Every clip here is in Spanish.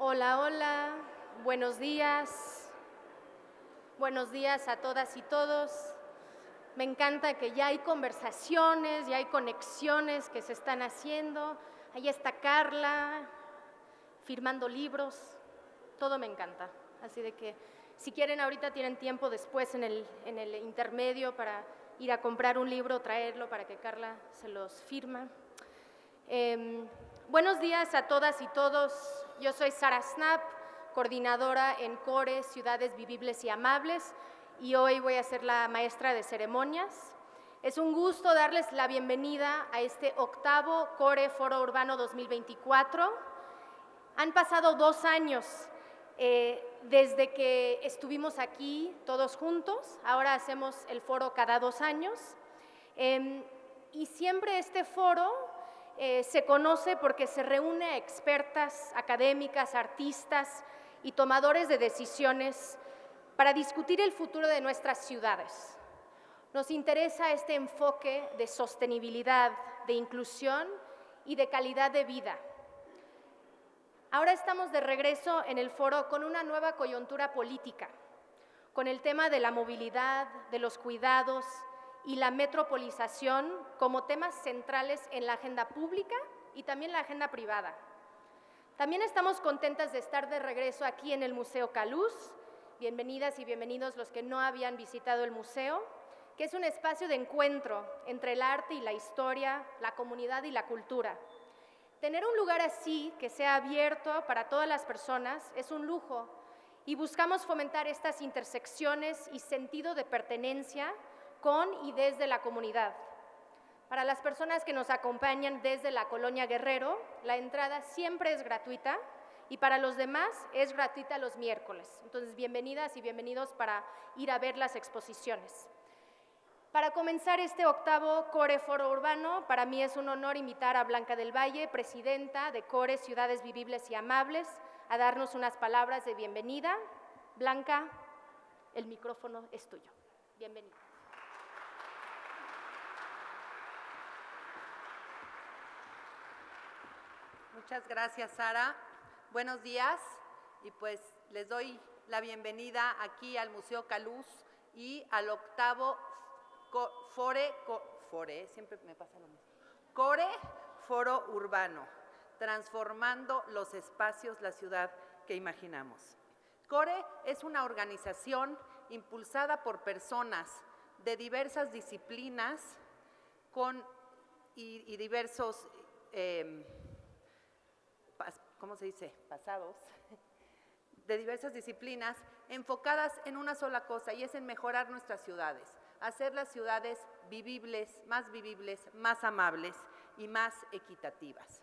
Hola, hola, buenos días. Buenos días a todas y todos. Me encanta que ya hay conversaciones, ya hay conexiones que se están haciendo. Ahí está Carla, firmando libros. Todo me encanta. Así de que si quieren ahorita tienen tiempo después en el intermedio para ir a comprar un libro, traerlo para que Carla se los firma. Buenos días a todas y todos. Yo soy Sara Snap, coordinadora en CORE, Ciudades Vivibles y Amables, y hoy voy a ser la maestra de ceremonias. Es un gusto darles la bienvenida a este octavo CORE Foro Urbano 2024. Han pasado 2 años desde que estuvimos aquí todos juntos. Ahora hacemos el foro cada 2 años. Y siempre este foro se conoce porque se reúne a expertas, académicas, artistas y tomadores de decisiones para discutir el futuro de nuestras ciudades. Nos interesa este enfoque de sostenibilidad, de inclusión y de calidad de vida. Ahora estamos de regreso en el foro con una nueva coyuntura política, con el tema de la movilidad, de los cuidados y la metropolización como temas centrales en la agenda pública y también la agenda privada. También estamos contentas de estar de regreso aquí en el Museo Caluz. Bienvenidas y bienvenidos los que no habían visitado el museo, que es un espacio de encuentro entre el arte y la historia, la comunidad y la cultura. Tener un lugar así, que sea abierto para todas las personas, es un lujo y buscamos fomentar estas intersecciones y sentido de pertenencia con y desde la comunidad. Para las personas que nos acompañan desde la Colonia Guerrero, la entrada siempre es gratuita y para los demás es gratuita los miércoles. Entonces, bienvenidas y bienvenidos para ir a ver las exposiciones. Para comenzar este octavo CORE Foro Urbano, para mí es un honor invitar a Blanca del Valle, presidenta de CORE Ciudades Vivibles y Amables, a darnos unas palabras de bienvenida. Blanca, el micrófono es tuyo. Bienvenida. Muchas gracias, Sara. Buenos días y pues les doy la bienvenida aquí al Museo Caluz y al octavo siempre me pasa lo mismo. CORE Foro Urbano, transformando los espacios, la ciudad que imaginamos. CORE es una organización impulsada por personas de diversas disciplinas y diversos ¿cómo se dice? Pasados, de diversas disciplinas, enfocadas en una sola cosa, y es en mejorar nuestras ciudades, hacer las ciudades vivibles, más amables y más equitativas.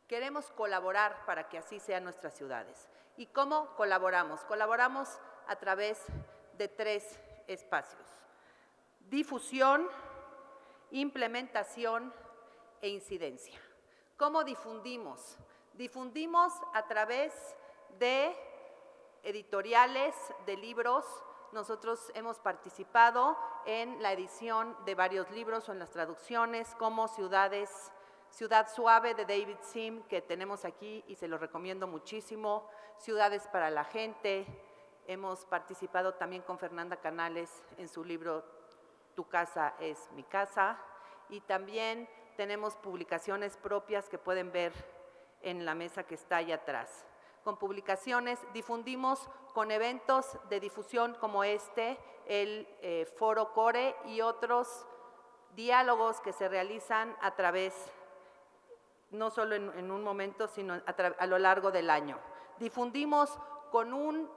Queremos colaborar para que así sean nuestras ciudades. ¿Y cómo colaboramos? Colaboramos a través de 3 espacios: difusión, implementación e incidencia. ¿Cómo difundimos? Difundimos a través de editoriales, de libros. Nosotros hemos participado en la edición de varios libros o en las traducciones, como Ciudad Suave de David Sim, que tenemos aquí y se lo recomiendo muchísimo, Ciudades para la Gente. Hemos participado también con Fernanda Canales en su libro Tu casa es mi casa, y también tenemos publicaciones propias que pueden ver en la mesa que está allá atrás. Con publicaciones difundimos con eventos de difusión como el Foro CORE y otros diálogos que se realizan a través, no solo en un momento, sino a lo largo del año. Difundimos con un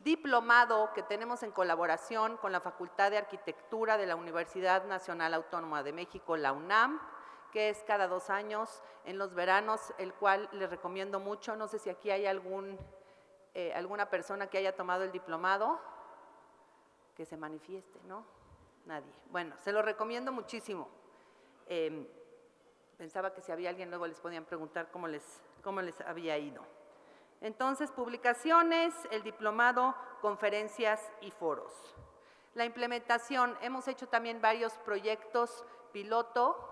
diplomado que tenemos en colaboración con la Facultad de Arquitectura de la Universidad Nacional Autónoma de México, la UNAM, que es cada 2 años en los veranos, el cual les recomiendo mucho. No sé si aquí hay alguna persona que haya tomado el diplomado, que se manifieste, ¿no? Nadie. Bueno, se lo recomiendo muchísimo. Pensaba que si había alguien luego les podían preguntar cómo les había ido. Entonces, publicaciones, el diplomado, conferencias y foros. La implementación, hemos hecho también varios proyectos piloto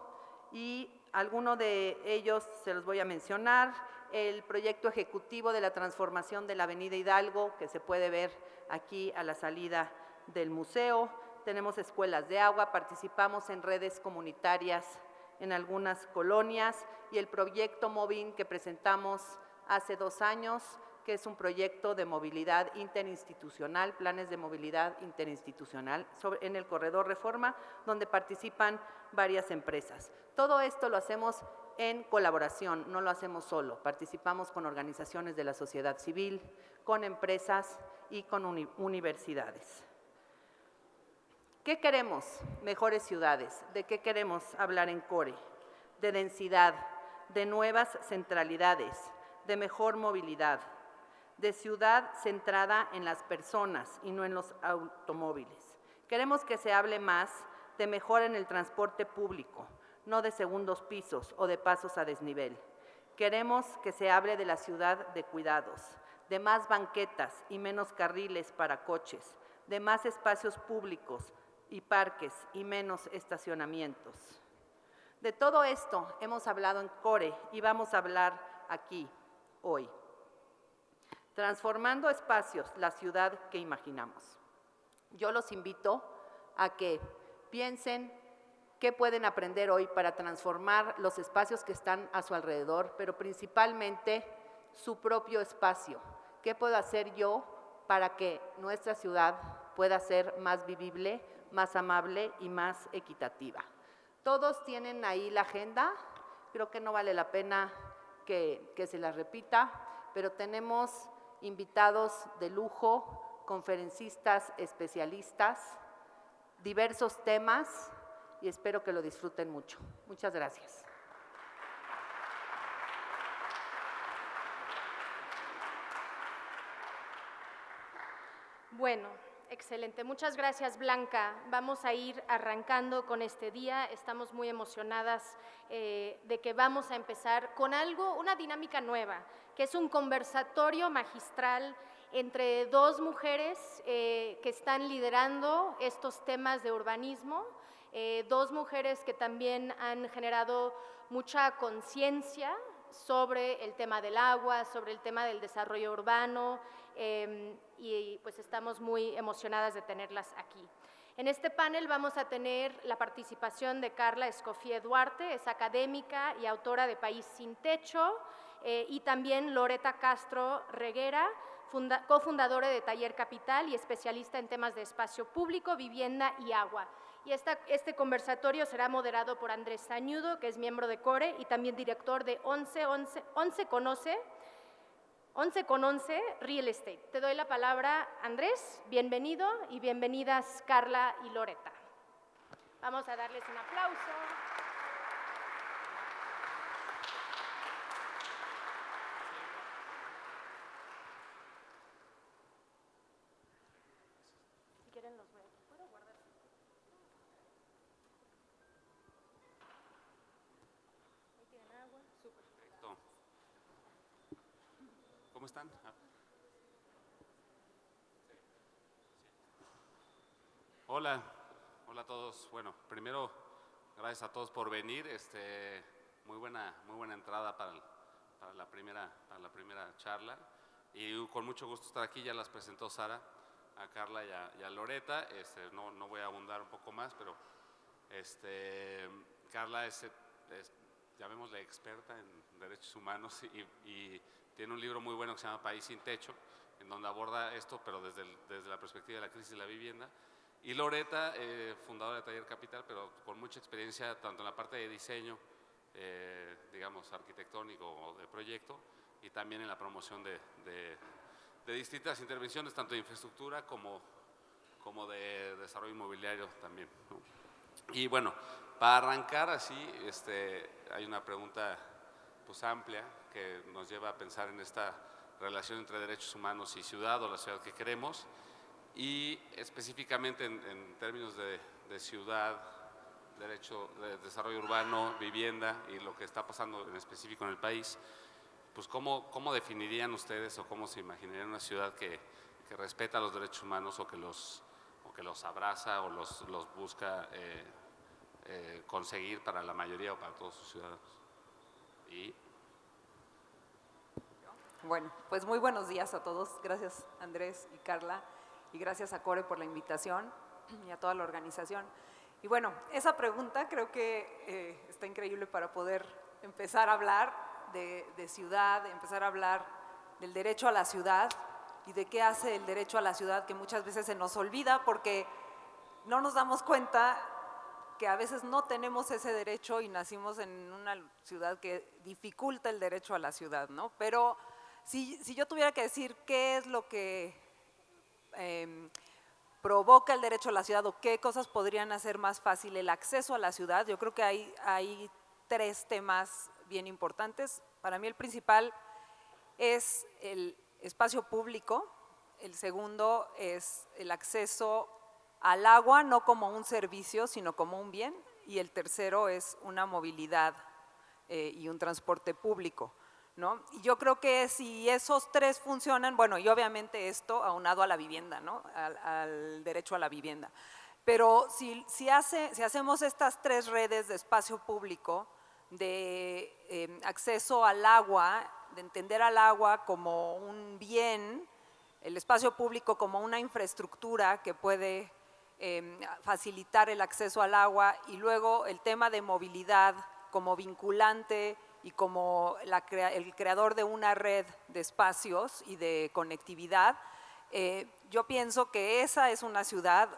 y algunos de ellos se los voy a mencionar. el proyecto ejecutivo de la transformación de la Avenida Hidalgo, que se puede ver aquí a la salida del museo. Tenemos escuelas de agua, participamos en redes comunitarias en algunas colonias y el proyecto Movin que presentamos hace 2 años, que es un proyecto de movilidad interinstitucional, planes de movilidad interinstitucional en el Corredor Reforma, donde participan varias empresas. Todo esto lo hacemos en colaboración, no lo hacemos solo, participamos con organizaciones de la sociedad civil, con empresas y con universidades. ¿Qué queremos? Mejores ciudades. ¿De qué queremos hablar en CORE? De densidad, de nuevas centralidades, de mejor movilidad, de ciudad centrada en las personas y no en los automóviles. Queremos que se hable más de mejora en el transporte público, no de segundos pisos o de pasos a desnivel. Queremos que se hable de la ciudad de cuidados, de más banquetas y menos carriles para coches, de más espacios públicos y parques y menos estacionamientos. De todo esto hemos hablado en CORE y vamos a hablar aquí, hoy. Transformando espacios, la ciudad que imaginamos. Yo los invito a que piensen qué pueden aprender hoy para transformar los espacios que están a su alrededor, pero principalmente su propio espacio. ¿Qué puedo hacer yo para que nuestra ciudad pueda ser más vivible, más amable y más equitativa? Todos tienen ahí la agenda, creo que no vale la pena que se las repita, pero tenemos invitados de lujo, conferencistas, especialistas, diversos temas y espero que lo disfruten mucho. Muchas gracias. Bueno, excelente. Muchas gracias, Blanca. Vamos a ir arrancando con este día. Estamos muy emocionadas de que vamos a empezar con algo, una dinámica nueva, que es un conversatorio magistral entre 2 mujeres que están liderando estos temas de urbanismo, 2 mujeres que también han generado mucha conciencia sobre el tema del agua, sobre el tema del desarrollo urbano, y pues estamos muy emocionadas de tenerlas aquí. En este panel vamos a tener la participación de Carla Escoffier Duarte, es académica y autora de País sin Techo, y también Loreta Castro Reguera, cofundadora de Taller Capital y especialista en temas de espacio público, vivienda y agua. Y este conversatorio será moderado por Andrés Sañudo, que es miembro de CORE y también director de 11 con 11 Real Estate. Te doy la palabra, Andrés, bienvenido y bienvenidas Carla y Loreta. Vamos a darles un aplauso. Si quieren los voy a... ¿Puedo guardar? Ahí tienen agua. Súper. Perfecto. ¿Cómo están? Hola, hola a todos. Bueno, primero, gracias a todos por venir. Muy buena entrada para la primera charla. Y con mucho gusto estar aquí. Ya las presentó Sara, a Carla y a Loreta. No voy a abundar un poco más, pero Carla es llamémosle experta en derechos humanos y tiene un libro muy bueno que se llama País sin Techo, en donde aborda esto, pero desde la perspectiva de la crisis de la vivienda. Y Loreta, fundadora de Taller Capital, pero con mucha experiencia tanto en la parte de diseño, digamos, arquitectónico o de proyecto, y también en la promoción de distintas intervenciones, tanto de infraestructura como de desarrollo inmobiliario también, ¿no? Y bueno, para arrancar así, hay una pregunta pues amplia que nos lleva a pensar en esta relación entre derechos humanos y ciudad o la ciudad que queremos, y específicamente en términos de ciudad, derecho, de desarrollo urbano, vivienda y lo que está pasando en específico en el país, pues ¿cómo definirían ustedes o cómo se imaginarían una ciudad que respeta los derechos humanos o que los abraza o los busca conseguir para la mayoría o para todos sus ciudadanos? Y Bueno, pues muy buenos días a todos. Gracias Andrés y Carla y gracias a Core por la invitación y a toda la organización. Y bueno, esa pregunta creo que está increíble para poder empezar a hablar de ciudad, empezar a hablar del derecho a la ciudad y de qué hace el derecho a la ciudad, que muchas veces se nos olvida porque no nos damos cuenta que a veces no tenemos ese derecho y nacimos en una ciudad que dificulta el derecho a la ciudad, ¿no? Pero si yo tuviera que decir qué es lo que provoca el derecho a la ciudad o qué cosas podrían hacer más fácil el acceso a la ciudad, yo creo que hay tres temas bien importantes. Para mí el principal es el espacio público, el segundo es el acceso al agua, no como un servicio, sino como un bien, y el tercero es una movilidad y un transporte público, ¿no? Y yo creo que si esos tres funcionan, bueno, y obviamente esto aunado a la vivienda, ¿no? Al derecho a la vivienda. Pero si hacemos estas tres redes de espacio público, de acceso al agua, de entender al agua como un bien, el espacio público como una infraestructura que puede facilitar el acceso al agua y luego el tema de movilidad como vinculante y como el creador de una red de espacios y de conectividad, yo pienso que esa es una ciudad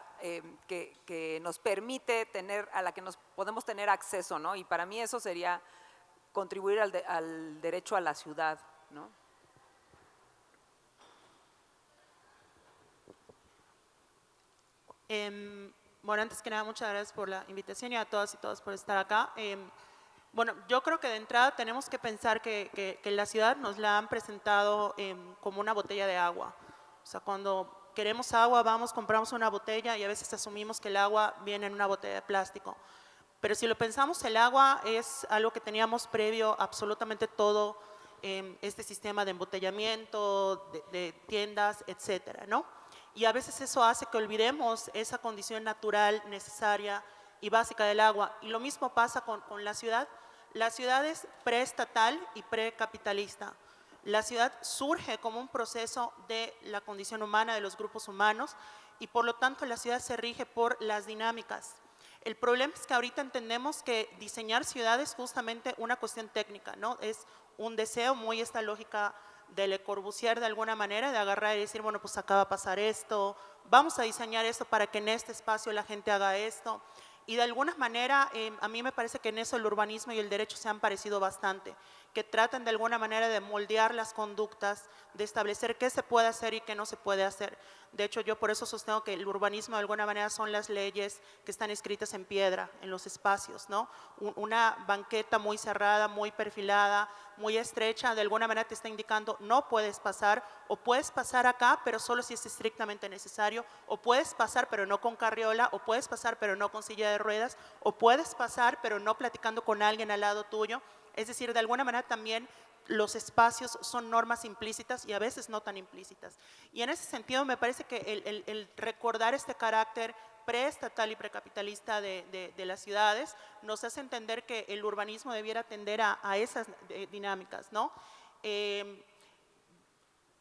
que nos permite tener, a la que nos podemos tener acceso, ¿no? Y para mí eso sería contribuir al derecho a la ciudad, ¿no? Bueno, antes que nada, muchas gracias por la invitación y a todas y todos por estar acá. Bueno, yo creo que de entrada tenemos que pensar que la ciudad nos la han presentado como una botella de agua. O sea, cuando queremos agua, vamos, compramos una botella y a veces asumimos que el agua viene en una botella de plástico. Pero si lo pensamos, el agua es algo que teníamos previo a absolutamente todo este sistema de embotellamiento, de tiendas, etcétera, ¿no? Y a veces eso hace que olvidemos esa condición natural, necesaria y básica del agua. Y lo mismo pasa con la ciudad. La ciudad es preestatal y precapitalista. La ciudad surge como un proceso de la condición humana, de los grupos humanos, y por lo tanto la ciudad se rige por las dinámicas. El problema es que ahorita entendemos que diseñar ciudad es justamente una cuestión técnica, ¿no? Es un deseo, muy esta lógica de Le Corbusier de alguna manera, de agarrar y decir, bueno, pues acá va a pasar esto, vamos a diseñar esto para que en este espacio la gente haga esto. Y de alguna manera, a mí me parece que en eso el urbanismo y el derecho se han parecido bastante, que tratan de alguna manera de moldear las conductas, de establecer qué se puede hacer y qué no se puede hacer. De hecho, yo por eso sostengo que el urbanismo de alguna manera son las leyes que están escritas en piedra, en los espacios, ¿no? Una banqueta muy cerrada, muy perfilada, muy estrecha, de alguna manera te está indicando no puedes pasar, o puedes pasar acá, pero solo si es estrictamente necesario, o puedes pasar pero no con carriola, o puedes pasar pero no con silla de ruedas, o puedes pasar pero no platicando con alguien al lado tuyo. Es decir, de alguna manera también los espacios son normas implícitas y a veces no tan implícitas. Y en ese sentido me parece que el recordar este carácter preestatal y precapitalista de las ciudades nos hace entender que el urbanismo debiera atender a esas dinámicas, ¿no?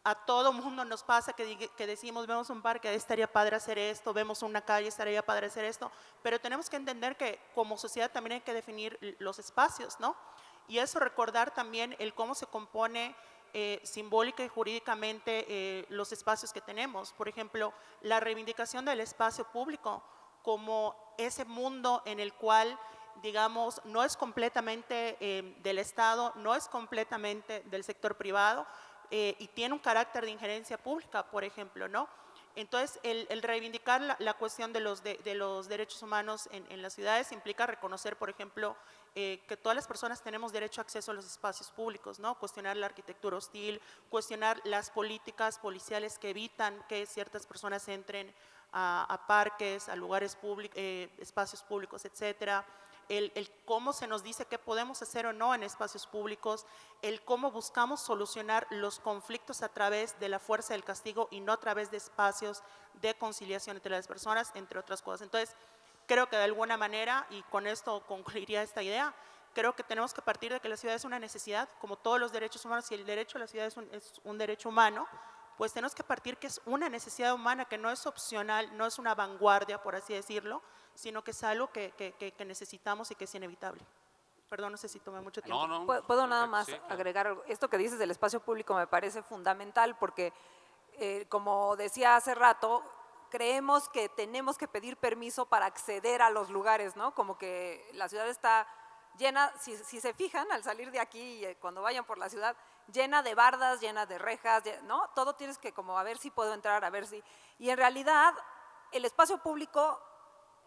A todo mundo nos pasa que decimos, vemos un parque, estaría padre hacer esto, vemos una calle, estaría padre hacer esto, pero tenemos que entender que como sociedad también hay que definir los espacios, ¿no? Y eso recordar también el cómo se compone simbólica y jurídicamente los espacios que tenemos. Por ejemplo, la reivindicación del espacio público como ese mundo en el cual, digamos, no es completamente del Estado, no es completamente del sector privado y tiene un carácter de injerencia pública, por ejemplo, ¿no? Entonces, el reivindicar la cuestión de los derechos humanos en las ciudades implica reconocer, por ejemplo, que todas las personas tenemos derecho a acceso a los espacios públicos, ¿no? Cuestionar la arquitectura hostil, cuestionar las políticas policiales que evitan que ciertas personas entren a parques, a lugares públicos, espacios públicos, etcétera. El cómo se nos dice qué podemos hacer o no en espacios públicos, el cómo buscamos solucionar los conflictos a través de la fuerza del castigo y no a través de espacios de conciliación entre las personas, entre otras cosas. Entonces, creo que de alguna manera, y con esto concluiría esta idea, creo que tenemos que partir de que la ciudad es una necesidad, como todos los derechos humanos, y el derecho a la ciudad es un derecho humano, pues tenemos que partir que es una necesidad humana, que no es opcional, no es una vanguardia, por así decirlo, sino que es algo que necesitamos y que es inevitable. Perdón, no sé si tomé mucho tiempo. No, no. ¿Puedo nada perfecto, más sí, claro. agregar algo? Esto que dices del espacio público me parece fundamental porque, como decía hace rato, creemos que tenemos que pedir permiso para acceder a los lugares, ¿no? Como que la ciudad está llena, si se fijan al salir de aquí, cuando vayan por la ciudad, llena de bardas, llena de rejas, ¿no? Todo tienes que como a ver si puedo entrar, a ver si… Y en realidad el espacio público,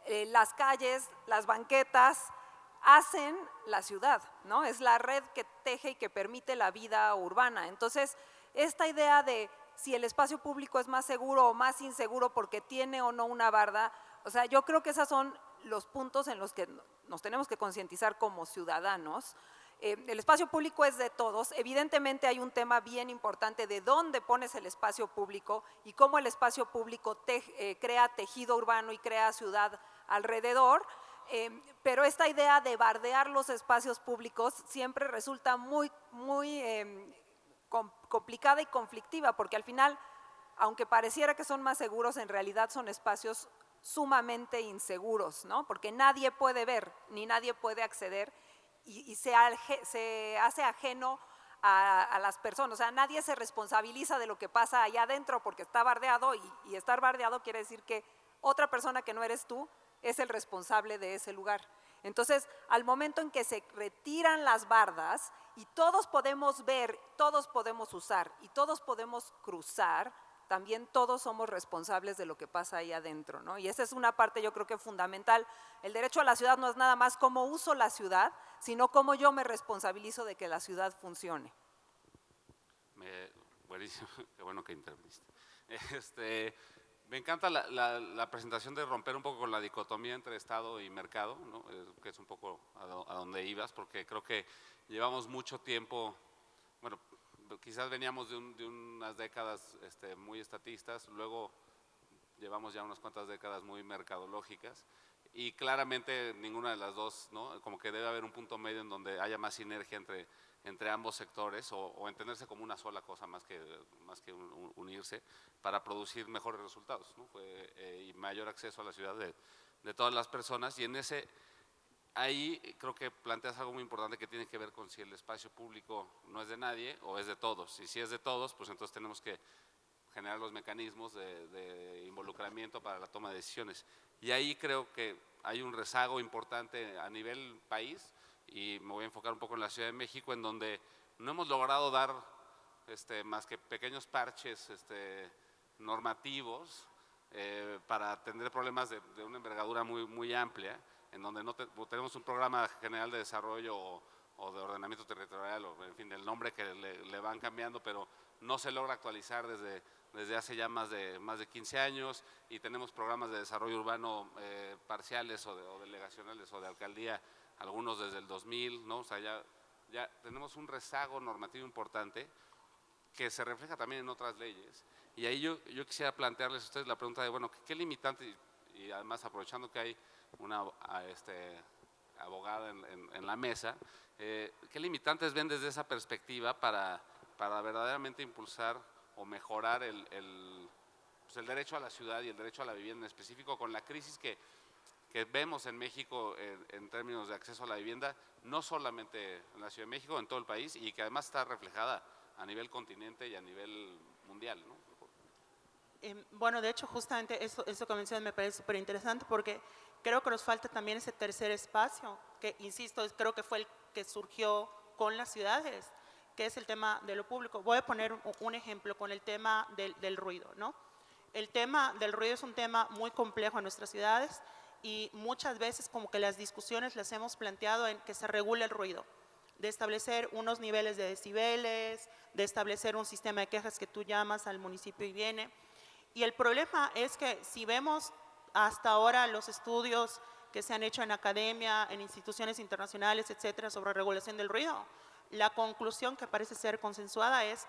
las calles, las banquetas, hacen la ciudad, ¿no? Es la red que teje y que permite la vida urbana. Entonces, esta idea de si el espacio público es más seguro o más inseguro porque tiene o no una barda, o sea, yo creo que esos son los puntos en los que nos tenemos que concientizar como ciudadanos. El espacio público es de todos, evidentemente hay un tema bien importante de dónde pones el espacio público y cómo el espacio público crea tejido urbano y crea ciudad alrededor, pero esta idea de bardear los espacios públicos siempre resulta muy complicada y conflictiva, porque al final, aunque pareciera que son más seguros, en realidad son espacios sumamente inseguros, ¿no? Porque nadie puede ver, ni nadie puede acceder y se hace ajeno a las personas, o sea, nadie se responsabiliza de lo que pasa allá adentro porque está bardeado y estar bardeado quiere decir que otra persona que no eres tú es el responsable de ese lugar. Entonces, al momento en que se retiran las bardas y todos podemos ver, todos podemos usar y todos podemos cruzar, también todos somos responsables de lo que pasa ahí adentro, ¿no? Y esa es una parte yo creo que fundamental. El derecho a la ciudad no es nada más cómo uso la ciudad, sino cómo yo me responsabilizo de que la ciudad funcione. Buenísimo, qué bueno que interviniste. Me encanta la presentación de romper un poco con la dicotomía entre Estado y mercado, ¿no? Que es un poco a donde ibas, porque creo que llevamos mucho tiempo, bueno, quizás veníamos de unas décadas muy estatistas, luego llevamos ya unas cuantas décadas muy mercadológicas y claramente ninguna de las dos, ¿no? Como que debe haber un punto medio en donde haya más sinergia entre ambos sectores o entenderse como una sola cosa más que unirse para producir mejores resultados, ¿no? Y mayor acceso a la ciudad de todas las personas. Y ahí creo que planteas algo muy importante que tiene que ver con si el espacio público no es de nadie o es de todos. Y si es de todos, pues entonces tenemos que generar los mecanismos de involucramiento para la toma de decisiones. Y ahí creo que hay un rezago importante a nivel país, y me voy a enfocar un poco en la Ciudad de México, en donde no hemos logrado dar más que pequeños parches normativos para atender problemas de una envergadura muy amplia, en donde no tenemos un programa general de desarrollo o de ordenamiento territorial, o en fin, del nombre que le van cambiando, pero no se logra actualizar desde hace ya más de 15 años, y tenemos programas de desarrollo urbano parciales o delegacionales o de alcaldía, algunos desde el 2000, ¿no? O sea, ya tenemos un rezago normativo importante que se refleja también en otras leyes. Y ahí yo quisiera plantearles a ustedes la pregunta de, bueno, ¿qué limitante, y además aprovechando que hay una abogada en la mesa, qué limitantes ven desde esa perspectiva para verdaderamente impulsar o mejorar el derecho a la ciudad y el derecho a la vivienda en específico, con la crisis que vemos en México en términos de acceso a la vivienda, no solamente en la Ciudad de México, en todo el país, y que además está reflejada a nivel continente y a nivel mundial, ¿no? Bueno, de hecho, justamente eso que mencionas me parece súper interesante, porque creo que nos falta también ese tercer espacio, que insisto, creo que fue el que surgió con las ciudades, que es el tema de lo público. Voy a poner un ejemplo con el tema del ruido, ¿no? El tema del ruido es un tema muy complejo en nuestras ciudades, y muchas veces como que las discusiones las hemos planteado en que se regule el ruido, de establecer unos niveles de decibeles, de establecer un sistema de quejas que tú llamas al municipio y viene. Y el problema es que si vemos hasta ahora los estudios que se han hecho en academia, en instituciones internacionales, etcétera, sobre regulación del ruido, la conclusión que parece ser consensuada es: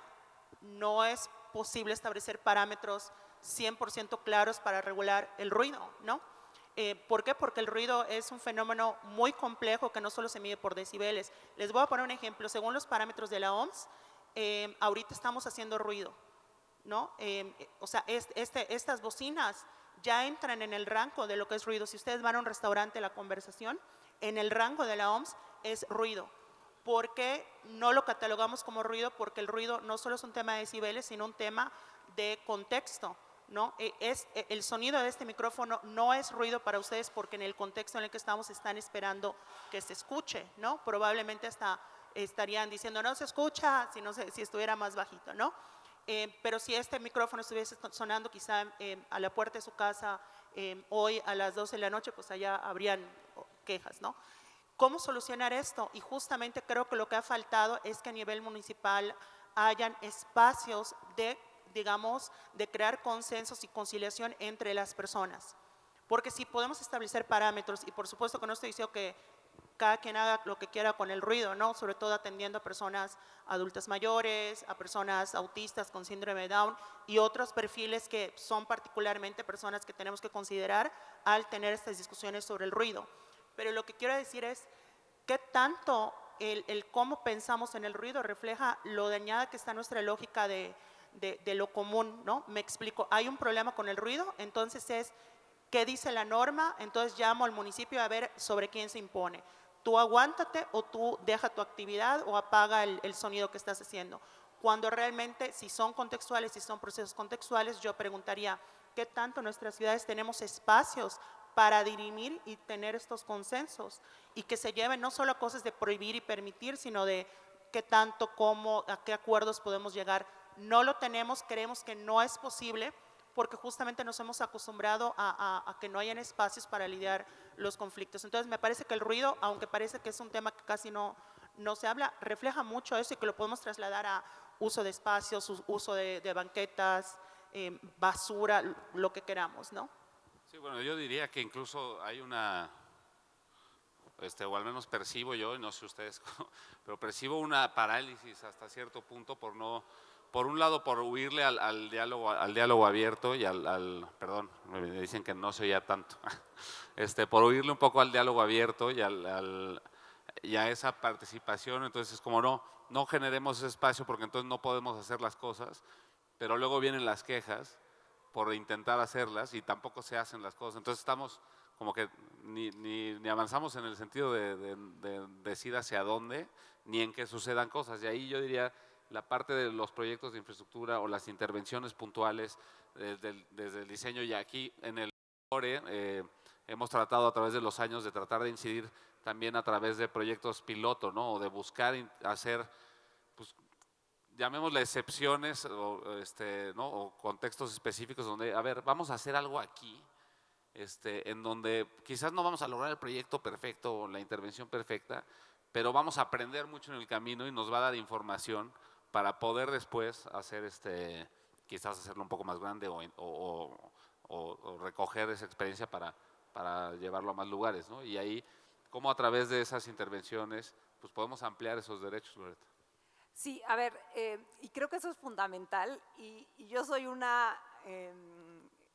no es posible establecer parámetros 100% claros para regular el ruido, ¿no? ¿Por qué? Porque el ruido es un fenómeno muy complejo que no solo se mide por decibeles. Les voy a poner un ejemplo. Según los parámetros de la OMS, ahorita estamos haciendo ruido, ¿no? O sea, estas bocinas ya entran en el rango de lo que es ruido. Si ustedes van a un restaurante, la conversación, en el rango de la OMS es ruido. ¿Por qué no lo catalogamos como ruido? Porque el ruido no solo es un tema de decibeles, sino un tema de contexto, ¿no? El sonido de este micrófono no es ruido para ustedes porque en el contexto en el que estamos están esperando que se escuche, ¿no? Probablemente hasta estarían diciendo no se escucha si estuviera más bajito, ¿no? Pero si este micrófono estuviese sonando quizá a la puerta de su casa hoy a las 12 de la noche, pues allá habrían quejas, ¿no? ¿Cómo solucionar esto? Y justamente creo que lo que ha faltado es que a nivel municipal hayan espacios de, digamos, de crear consensos y conciliación entre las personas. Porque si podemos establecer parámetros, y por supuesto que no estoy diciendo que cada quien haga lo que quiera con el ruido, ¿no? Sobre todo atendiendo a personas adultas mayores, a personas autistas con síndrome de Down y otros perfiles que son particularmente personas que tenemos que considerar al tener estas discusiones sobre el ruido. Pero lo que quiero decir es qué tanto el cómo pensamos en el ruido refleja lo dañada que está nuestra lógica de lo común, ¿no? Me explico, hay un problema con el ruido, entonces es ¿qué dice la norma? Entonces llamo al municipio a ver sobre quién se impone. Tú aguántate o tú deja tu actividad o apaga el sonido que estás haciendo. Cuando realmente, si son contextuales, si son procesos contextuales, yo preguntaría, ¿qué tanto en nuestras ciudades tenemos espacios para dirimir y tener estos consensos? Y que se lleven no solo a cosas de prohibir y permitir, sino de qué tanto, cómo, a qué acuerdos podemos llegar. No lo tenemos, creemos que no es posible, porque justamente nos hemos acostumbrado a que no hayan espacios para lidiar los conflictos. Entonces me parece que el ruido, aunque parece que es un tema que casi no se habla, refleja mucho eso y que lo podemos trasladar a uso de espacios, uso de banquetas, basura, lo que queramos, ¿no? Sí, bueno, yo diría que incluso hay una, o al menos percibo yo, y no sé ustedes, pero percibo una parálisis hasta cierto punto por un lado, por huirle al diálogo abierto y perdón, me dicen que no se oía tanto, por huirle un poco al diálogo abierto y a esa participación. Entonces, como no generemos ese espacio porque entonces no podemos hacer las cosas, pero luego vienen las quejas por intentar hacerlas y tampoco se hacen las cosas. Entonces estamos como que ni avanzamos en el sentido de decir hacia dónde, ni en que sucedan cosas. Y ahí yo diría, la parte de los proyectos de infraestructura o las intervenciones puntuales desde el diseño, y aquí en el CORE hemos tratado a través de los años de tratar de incidir también a través de proyectos piloto, ¿no? O de buscar hacer, pues, llamémosle excepciones ¿no? O contextos específicos donde, a ver, vamos a hacer algo aquí, en donde quizás no vamos a lograr el proyecto perfecto o la intervención perfecta, pero vamos a aprender mucho en el camino y nos va a dar información para poder después hacer quizás hacerlo un poco más grande o recoger esa experiencia para llevarlo a más lugares, ¿no? Y ahí, cómo a través de esas intervenciones, pues podemos ampliar esos derechos, Loreta. Sí, a ver, y creo que eso es fundamental, y yo soy una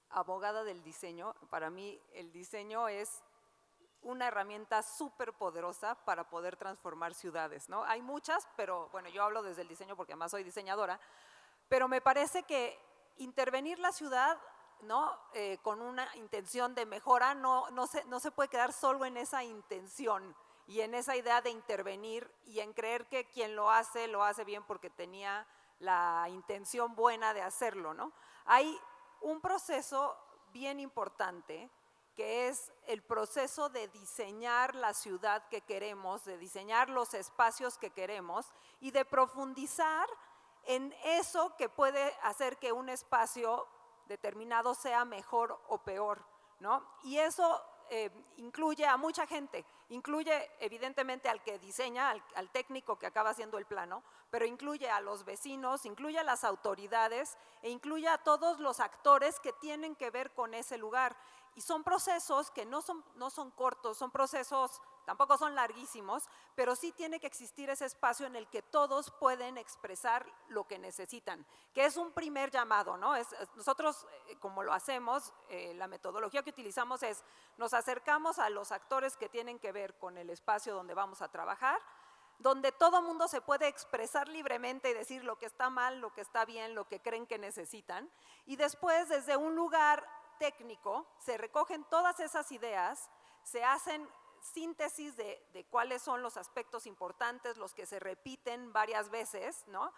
abogada del diseño. Para mí el diseño es una herramienta súper poderosa para poder transformar ciudades, ¿no? Hay muchas, pero bueno, yo hablo desde el diseño porque además soy diseñadora, pero me parece que intervenir la ciudad, ¿no? Con una intención de mejora, no se puede quedar solo en esa intención y en esa idea de intervenir y en creer que quien lo hace bien porque tenía la intención buena de hacerlo, ¿no? Hay un proceso bien importante que es el proceso de diseñar la ciudad que queremos, de diseñar los espacios que queremos y de profundizar en eso que puede hacer que un espacio determinado sea mejor o peor, ¿no? Y eso incluye a mucha gente, incluye evidentemente al que diseña, al técnico que acaba haciendo el plano, pero incluye a los vecinos, incluye a las autoridades e incluye a todos los actores que tienen que ver con ese lugar. Y son procesos que no son cortos, son procesos tampoco son larguísimos, pero sí tiene que existir ese espacio en el que todos pueden expresar lo que necesitan, que es un primer llamado, ¿no? Nosotros, como lo hacemos, la metodología que utilizamos es, nos acercamos a los actores que tienen que ver con el espacio donde vamos a trabajar, donde todo mundo se puede expresar libremente y decir lo que está mal, lo que está bien, lo que creen que necesitan, y después desde un lugar técnico se recogen todas esas ideas, se hacen síntesis de cuáles son los aspectos importantes, los que se repiten varias veces, ¿no?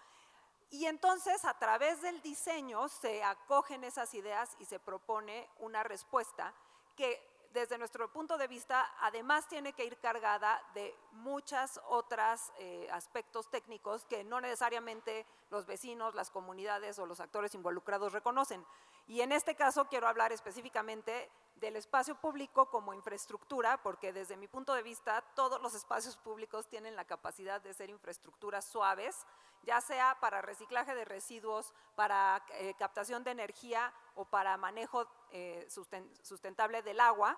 Y entonces a través del diseño se acogen esas ideas y se propone una respuesta que desde nuestro punto de vista, además tiene que ir cargada de muchas otras aspectos técnicos que no necesariamente los vecinos, las comunidades o los actores involucrados reconocen. Y en este caso quiero hablar específicamente del espacio público como infraestructura, porque desde mi punto de vista todos los espacios públicos tienen la capacidad de ser infraestructuras suaves, ya sea para reciclaje de residuos, para captación de energía o para manejo sustentable del agua.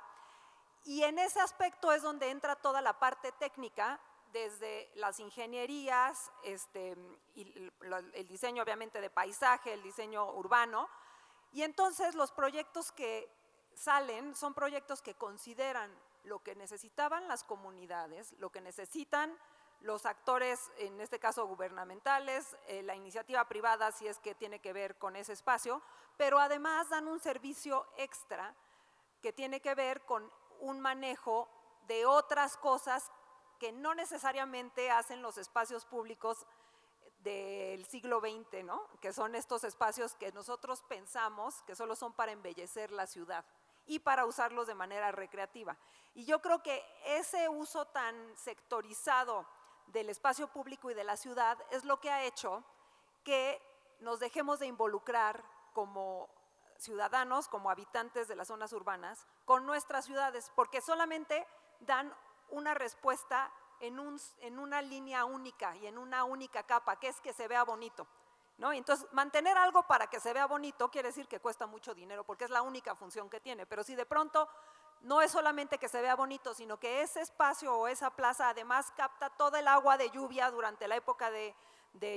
Y en ese aspecto es donde entra toda la parte técnica, desde las ingenierías, y el diseño obviamente de paisaje, el diseño urbano, y entonces los proyectos que salen son proyectos que consideran lo que necesitaban las comunidades, lo que necesitan los actores, en este caso gubernamentales, la iniciativa privada si es que tiene que ver con ese espacio, pero además dan un servicio extra que tiene que ver con un manejo de otras cosas que no necesariamente hacen los espacios públicos del siglo XX, ¿no? Que son estos espacios que nosotros pensamos que solo son para embellecer la ciudad y para usarlos de manera recreativa. Y yo creo que ese uso tan sectorizado del espacio público y de la ciudad es lo que ha hecho que nos dejemos de involucrar como ciudadanos, como habitantes de las zonas urbanas, con nuestras ciudades, porque solamente dan una respuesta en una línea única y en una única capa, que es que se vea bonito, ¿no? Entonces, mantener algo para que se vea bonito quiere decir que cuesta mucho dinero, porque es la única función que tiene, pero si de pronto no es solamente que se vea bonito, sino que ese espacio o esa plaza además capta todo el agua de lluvia durante la época de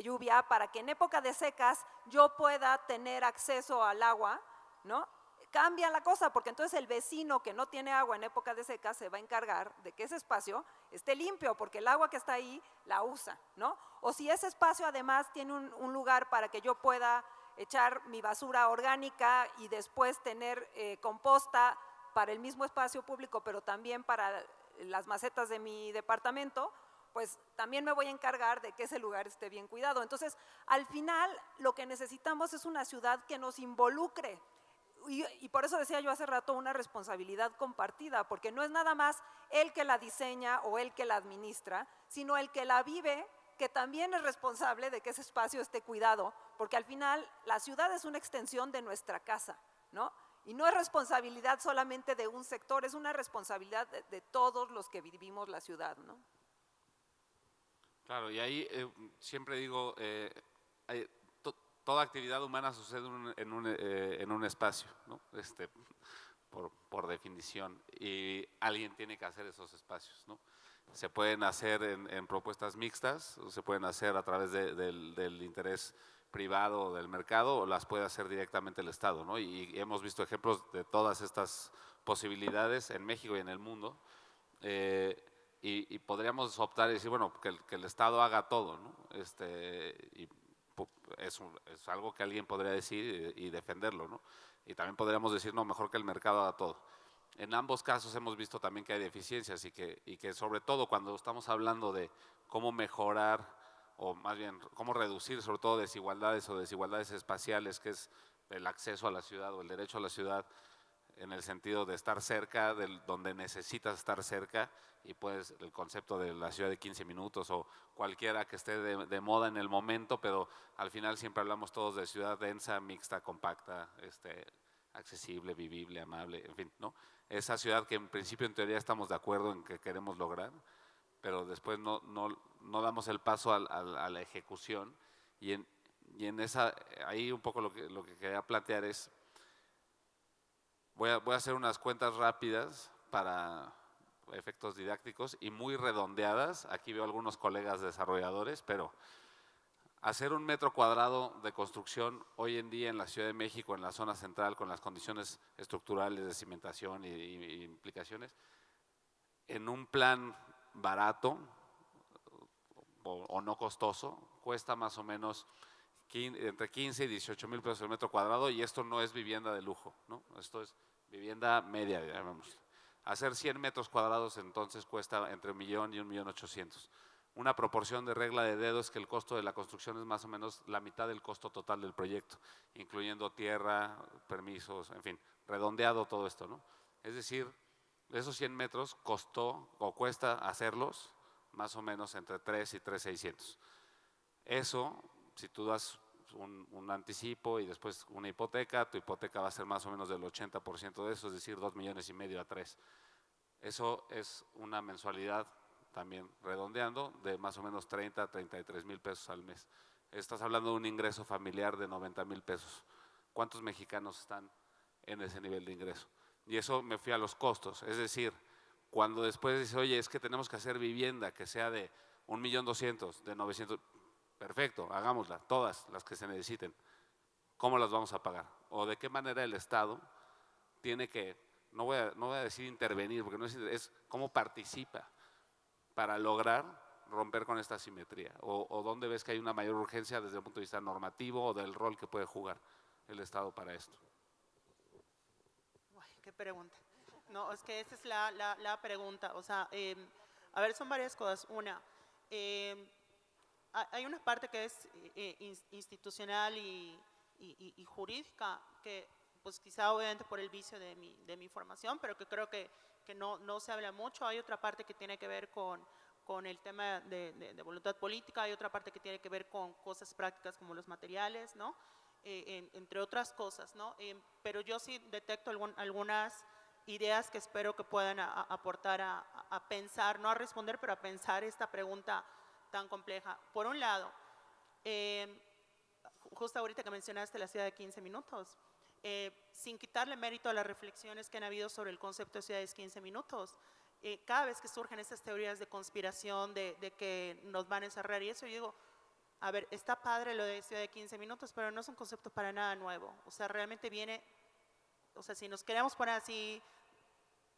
lluvia, para que en época de secas yo pueda tener acceso al agua, ¿no? Cambia la cosa, porque entonces el vecino que no tiene agua en época de seca se va a encargar de que ese espacio esté limpio, porque el agua que está ahí la usa, ¿no? O si ese espacio además tiene un lugar para que yo pueda echar mi basura orgánica y después tener composta para el mismo espacio público, pero también para las macetas de mi departamento, pues también me voy a encargar de que ese lugar esté bien cuidado. Entonces, al final, lo que necesitamos es una ciudad que nos involucre. Y por eso decía yo hace rato una responsabilidad compartida, porque no es nada más el que la diseña o el que la administra, sino el que la vive, que también es responsable de que ese espacio esté cuidado, porque al final la ciudad es una extensión de nuestra casa, ¿no? Y no es responsabilidad solamente de un sector, es una responsabilidad de todos los que vivimos la ciudad, ¿no? Claro, y ahí siempre digo, toda actividad humana sucede en un espacio, ¿no? Por definición, y alguien tiene que hacer esos espacios, ¿no? Se pueden hacer en propuestas mixtas, o se pueden hacer a través del interés privado o del mercado, o las puede hacer directamente el Estado, ¿no? Y hemos visto ejemplos de todas estas posibilidades en México y en el mundo, y podríamos optar y decir, bueno, que el Estado haga todo, ¿no? Y es algo que alguien podría decir y defenderlo, ¿no? Y también podríamos decir, no, mejor que el mercado haga todo. En ambos casos hemos visto también que hay deficiencias y que sobre todo cuando estamos hablando de cómo mejorar, o más bien cómo reducir sobre todo desigualdades o desigualdades espaciales, que es el acceso a la ciudad o el derecho a la ciudad, en el sentido de estar cerca, donde necesitas estar cerca, y pues el concepto de la ciudad de 15 minutos o cualquiera que esté de moda en el momento, pero al final siempre hablamos todos de ciudad densa, mixta, compacta, accesible, vivible, amable, en fin, ¿no? Esa ciudad que en principio en teoría estamos de acuerdo en que queremos lograr, pero después no damos el paso a la ejecución, y en esa, ahí un poco lo que quería plantear es, voy a hacer unas cuentas rápidas para efectos didácticos y muy redondeadas. Aquí veo algunos colegas desarrolladores, pero hacer 1 metro cuadrado de construcción hoy en día en la Ciudad de México, en la zona central, con las condiciones estructurales de cimentación y implicaciones, en un plan barato o no costoso, cuesta más o menos entre 15 y 18 mil pesos el metro cuadrado, y esto no es vivienda de lujo, ¿no? Esto es vivienda media, digamos. Hacer 100 metros cuadrados entonces cuesta entre 1 millón y 1.800.000. Una proporción de regla de dedo es que el costo de la construcción es más o menos la mitad del costo total del proyecto, incluyendo tierra, permisos, en fin, redondeado todo esto, ¿no? Es decir, esos 100 metros costó o cuesta hacerlos más o menos entre 3 y 3.600.000. Eso, si tú das un anticipo y después una hipoteca, tu hipoteca va a ser más o menos del 80% de eso, es decir, 2,5 millones a 3. Eso es una mensualidad, también redondeando, de más o menos 30 a 33 mil pesos al mes. Estás hablando de un ingreso familiar de 90,000 pesos. ¿Cuántos mexicanos están en ese nivel de ingreso? Y eso me fui a los costos, es decir, cuando después dice, oye, es que tenemos que hacer vivienda que sea de 1.200.000, de 900, perfecto, hagámosla, todas las que se necesiten. ¿Cómo las vamos a pagar? ¿O de qué manera el Estado tiene que, no voy a decir intervenir, porque no es cómo participa para lograr romper con esta asimetría? ¿O dónde ves que hay una mayor urgencia desde el punto de vista normativo o del rol que puede jugar el Estado para esto? Uy, qué pregunta. No, es que esa es la pregunta. O sea, a ver, son varias cosas. Una, hay una parte que es institucional y jurídica, que pues quizá obviamente por el vicio de mi formación, pero que creo que no se habla mucho. Hay otra parte que tiene que ver con el tema de voluntad política, hay otra parte que tiene que ver con cosas prácticas como los materiales, ¿no? Entre otras cosas, ¿no? Pero yo sí detecto algunas ideas que espero que puedan aportar a pensar, no a responder, pero a pensar esta pregunta tan compleja. Por un lado, justo ahorita que mencionaste la ciudad de 15 minutos, sin quitarle mérito a las reflexiones que han habido sobre el concepto de ciudades 15 minutos, cada vez que surgen estas teorías de conspiración, de que nos van a encerrar y eso, yo digo, a ver, está padre lo de ciudad de 15 minutos, pero no es un concepto para nada nuevo. O sea, realmente viene, o sea, si nos queremos poner así,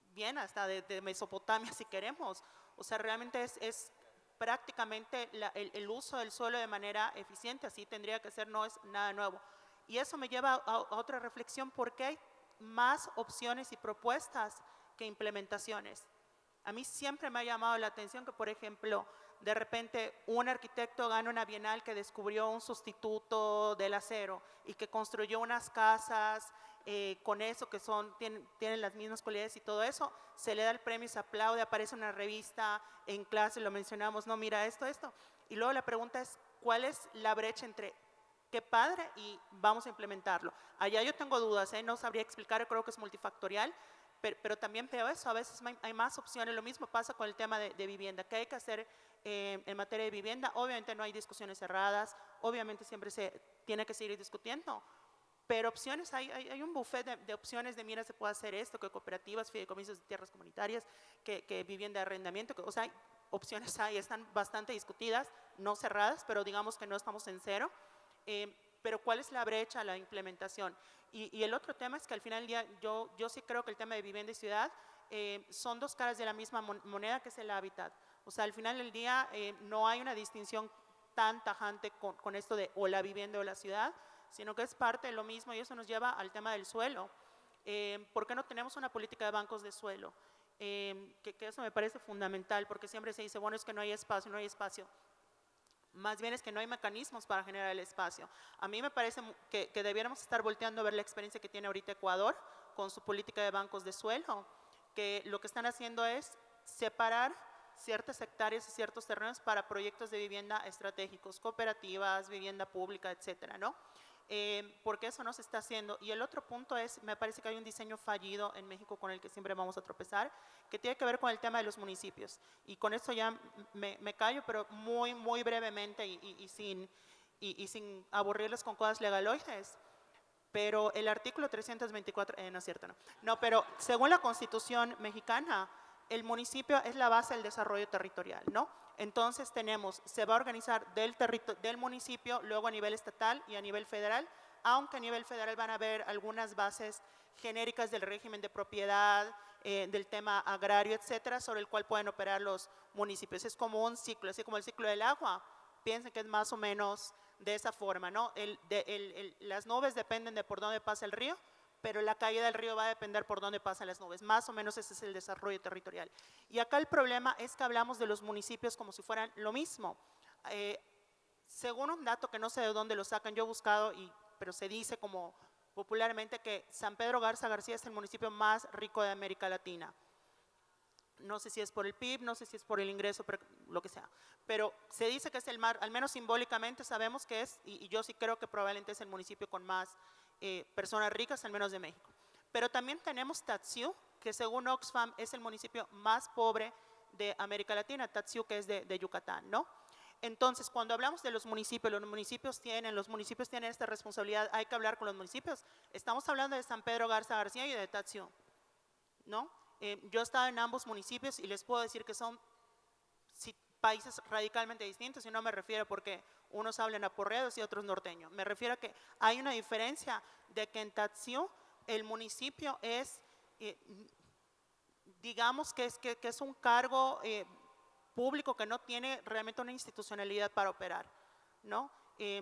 bien, hasta de Mesopotamia si queremos, o sea, realmente es prácticamente el uso del suelo de manera eficiente, así tendría que ser, no es nada nuevo. Y eso me lleva a otra reflexión, porque hay más opciones y propuestas que implementaciones. A mí siempre me ha llamado la atención que, por ejemplo, de repente un arquitecto gana una bienal que descubrió un sustituto del acero y que construyó unas casas con eso, que tienen las mismas cualidades y todo eso, se le da el premio, se aplaude, aparece una revista, en clase lo mencionamos, no, mira esto. Y luego la pregunta es, ¿cuál es la brecha entre qué padre y vamos a implementarlo? Allá yo tengo dudas, no sabría explicar, creo que es multifactorial, pero también veo eso, a veces hay más opciones. Lo mismo pasa con el tema de vivienda. ¿Qué hay que hacer en materia de vivienda? Obviamente no hay discusiones cerradas, obviamente siempre se tiene que seguir discutiendo, pero opciones, hay un buffet de opciones de, mira, se puede hacer esto, que cooperativas, fideicomisos de tierras comunitarias, que vivienda de arrendamiento, o sea, opciones están bastante discutidas, no cerradas, pero digamos que no estamos en cero. Pero ¿cuál es la brecha a la implementación? Y el otro tema es que al final del día yo sí creo que el tema de vivienda y ciudad son dos caras de la misma moneda, que es el hábitat. O sea, al final del día no hay una distinción tan tajante con esto de o la vivienda o la ciudad, sino que es parte de lo mismo, y eso nos lleva al tema del suelo. ¿Por qué no tenemos una política de bancos de suelo? Que eso me parece fundamental, porque siempre se dice, bueno, es que no hay espacio, no hay espacio. Más bien es que no hay mecanismos para generar el espacio. A mí me parece que debiéramos estar volteando a ver la experiencia que tiene ahorita Ecuador con su política de bancos de suelo, que lo que están haciendo es separar ciertas hectáreas y ciertos terrenos para proyectos de vivienda estratégicos, cooperativas, vivienda pública, etcétera, ¿no? Porque eso no se está haciendo. Y el otro punto es, me parece que hay un diseño fallido en México con el que siempre vamos a tropezar, que tiene que ver con el tema de los municipios. Y con esto ya me callo, pero muy, muy brevemente y sin aburrirles con cosas legaloides. Pero el artículo 324, no es cierto, no, pero según la Constitución mexicana, el municipio es la base del desarrollo territorial, ¿no? Entonces se va a organizar del municipio, luego a nivel estatal y a nivel federal, aunque a nivel federal van a haber algunas bases genéricas del régimen de propiedad, del tema agrario, etcétera, sobre el cual pueden operar los municipios. Es como un ciclo, así como el ciclo del agua. Piensen que es más o menos de esa forma, ¿no? Las nubes dependen de por dónde pasa el río, pero la caída del río va a depender por dónde pasan las nubes. Más o menos ese es el desarrollo territorial. Y acá el problema es que hablamos de los municipios como si fueran lo mismo. Según un dato que no sé de dónde lo sacan, yo he buscado, pero se dice como popularmente que San Pedro Garza García es el municipio más rico de América Latina. No sé si es por el PIB, no sé si es por el ingreso, lo que sea. Pero se dice que es el más, al menos simbólicamente sabemos que es, y yo sí creo que probablemente es el municipio con más personas ricas, al menos de México. Pero también tenemos Tatsiu, que según Oxfam es el municipio más pobre de América Latina, Tatsiu, que es de Yucatán, ¿no? Entonces, cuando hablamos de los municipios tienen esta responsabilidad, hay que hablar con los municipios. Estamos hablando de San Pedro Garza García y de Tatsiu, ¿no? Yo he estado en ambos municipios y les puedo decir que son países radicalmente distintos, y no me refiero porque unos hablan aporreados y otros norteños. Me refiero a que hay una diferencia de que en Tatsiu el municipio es, digamos que es un cargo público que no tiene realmente una institucionalidad para operar, ¿no?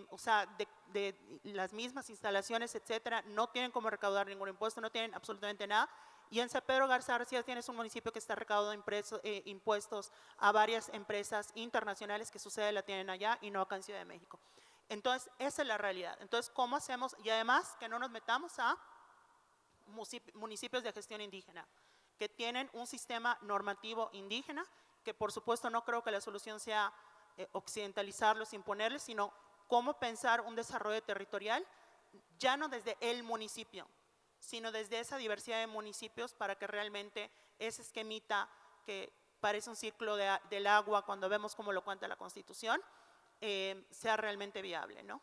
O sea, de las mismas instalaciones, etcétera, no tienen cómo recaudar ningún impuesto, no tienen absolutamente nada. Y en San Pedro Garza García tienes un municipio que está recaudando impuestos a varias empresas internacionales que su sede la tienen allá y no acá en Ciudad de México. Entonces, esa es la realidad. Entonces, ¿cómo hacemos? Y además, que no nos metamos a municipios de gestión indígena, que tienen un sistema normativo indígena, que por supuesto no creo que la solución sea occidentalizarlos, imponerles, sino cómo pensar un desarrollo territorial, ya no desde el municipio, sino desde esa diversidad de municipios, para que realmente ese esquemita que parece un ciclo del agua cuando vemos cómo lo cuenta la Constitución, sea realmente viable, ¿no?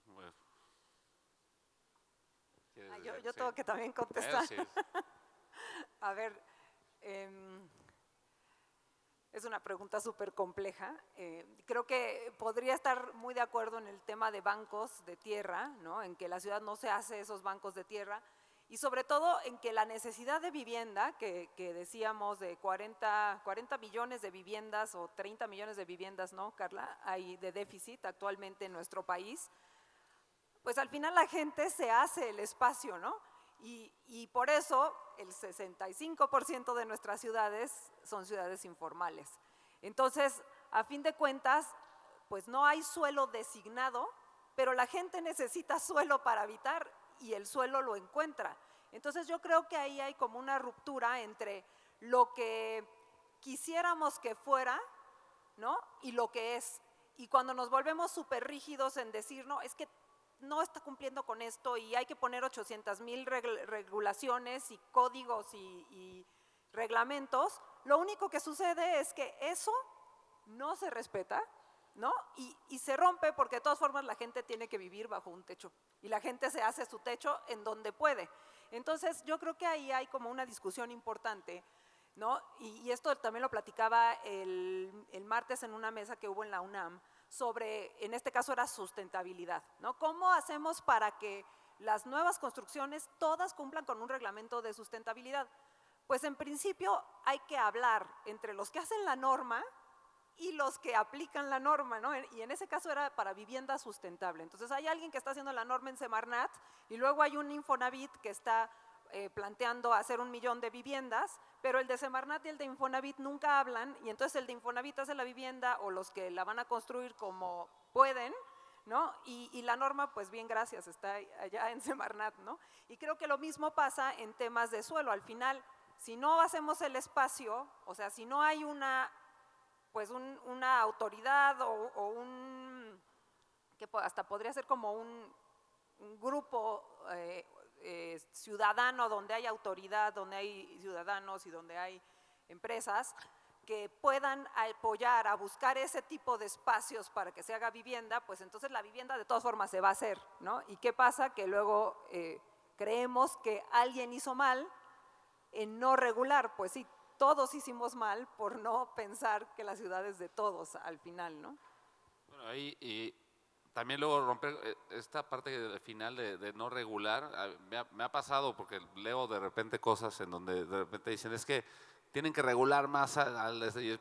Bueno. Yo tengo que también contestar. Sí. A ver, es una pregunta súper compleja. Creo que podría estar muy de acuerdo en el tema de bancos de tierra, ¿no? En que la ciudad no se hace esos bancos de tierra, y sobre todo en que la necesidad de vivienda, que decíamos de 40 millones de viviendas o 30 millones de viviendas, ¿no, Carla? Hay de déficit actualmente en nuestro país. Pues al final la gente se hace el espacio, ¿no? Y por eso el 65% de nuestras ciudades son ciudades informales. Entonces, a fin de cuentas, pues no hay suelo designado, pero la gente necesita suelo para habitar y el suelo lo encuentra. Entonces yo creo que ahí hay como una ruptura entre lo que quisiéramos que fuera, ¿no? Y lo que es. Y cuando nos volvemos súper rígidos en decir, no, es que no está cumpliendo con esto y hay que poner 800,000 regulaciones y códigos y reglamentos, lo único que sucede es que eso no se respeta, ¿no? Y se rompe, porque de todas formas la gente tiene que vivir bajo un techo y la gente se hace su techo en donde puede. Entonces yo creo que ahí hay como una discusión importante, ¿no? Y esto también lo platicaba el martes en una mesa que hubo en la UNAM, sobre, en este caso era sustentabilidad, ¿no? ¿Cómo hacemos para que las nuevas construcciones todas cumplan con un reglamento de sustentabilidad? Pues en principio hay que hablar entre los que hacen la norma y los que aplican la norma, ¿no? Y en ese caso era para vivienda sustentable. Entonces hay alguien que está haciendo la norma en Semarnat y luego hay un Infonavit que está planteando hacer 1,000,000 de viviendas, pero el de Semarnat y el de Infonavit nunca hablan, y entonces el de Infonavit hace la vivienda o los que la van a construir como pueden, ¿no? Y la norma, pues bien, gracias, está allá en Semarnat, ¿no? Y creo que lo mismo pasa en temas de suelo. Al final, si no hacemos el espacio, o sea, si no hay una autoridad o un, que hasta podría ser como un grupo ciudadano, donde hay autoridad, donde hay ciudadanos y donde hay empresas que puedan apoyar a buscar ese tipo de espacios para que se haga vivienda, pues entonces la vivienda de todas formas se va a hacer, ¿no? ¿Y qué pasa? Que luego creemos que alguien hizo mal en no regular. Pues sí, todos hicimos mal por no pensar que la ciudad es de todos al final, ¿no? Bueno, ahí y también luego romper esta parte final de no regular, me ha pasado porque leo de repente cosas en donde de repente dicen es que tienen que regular más y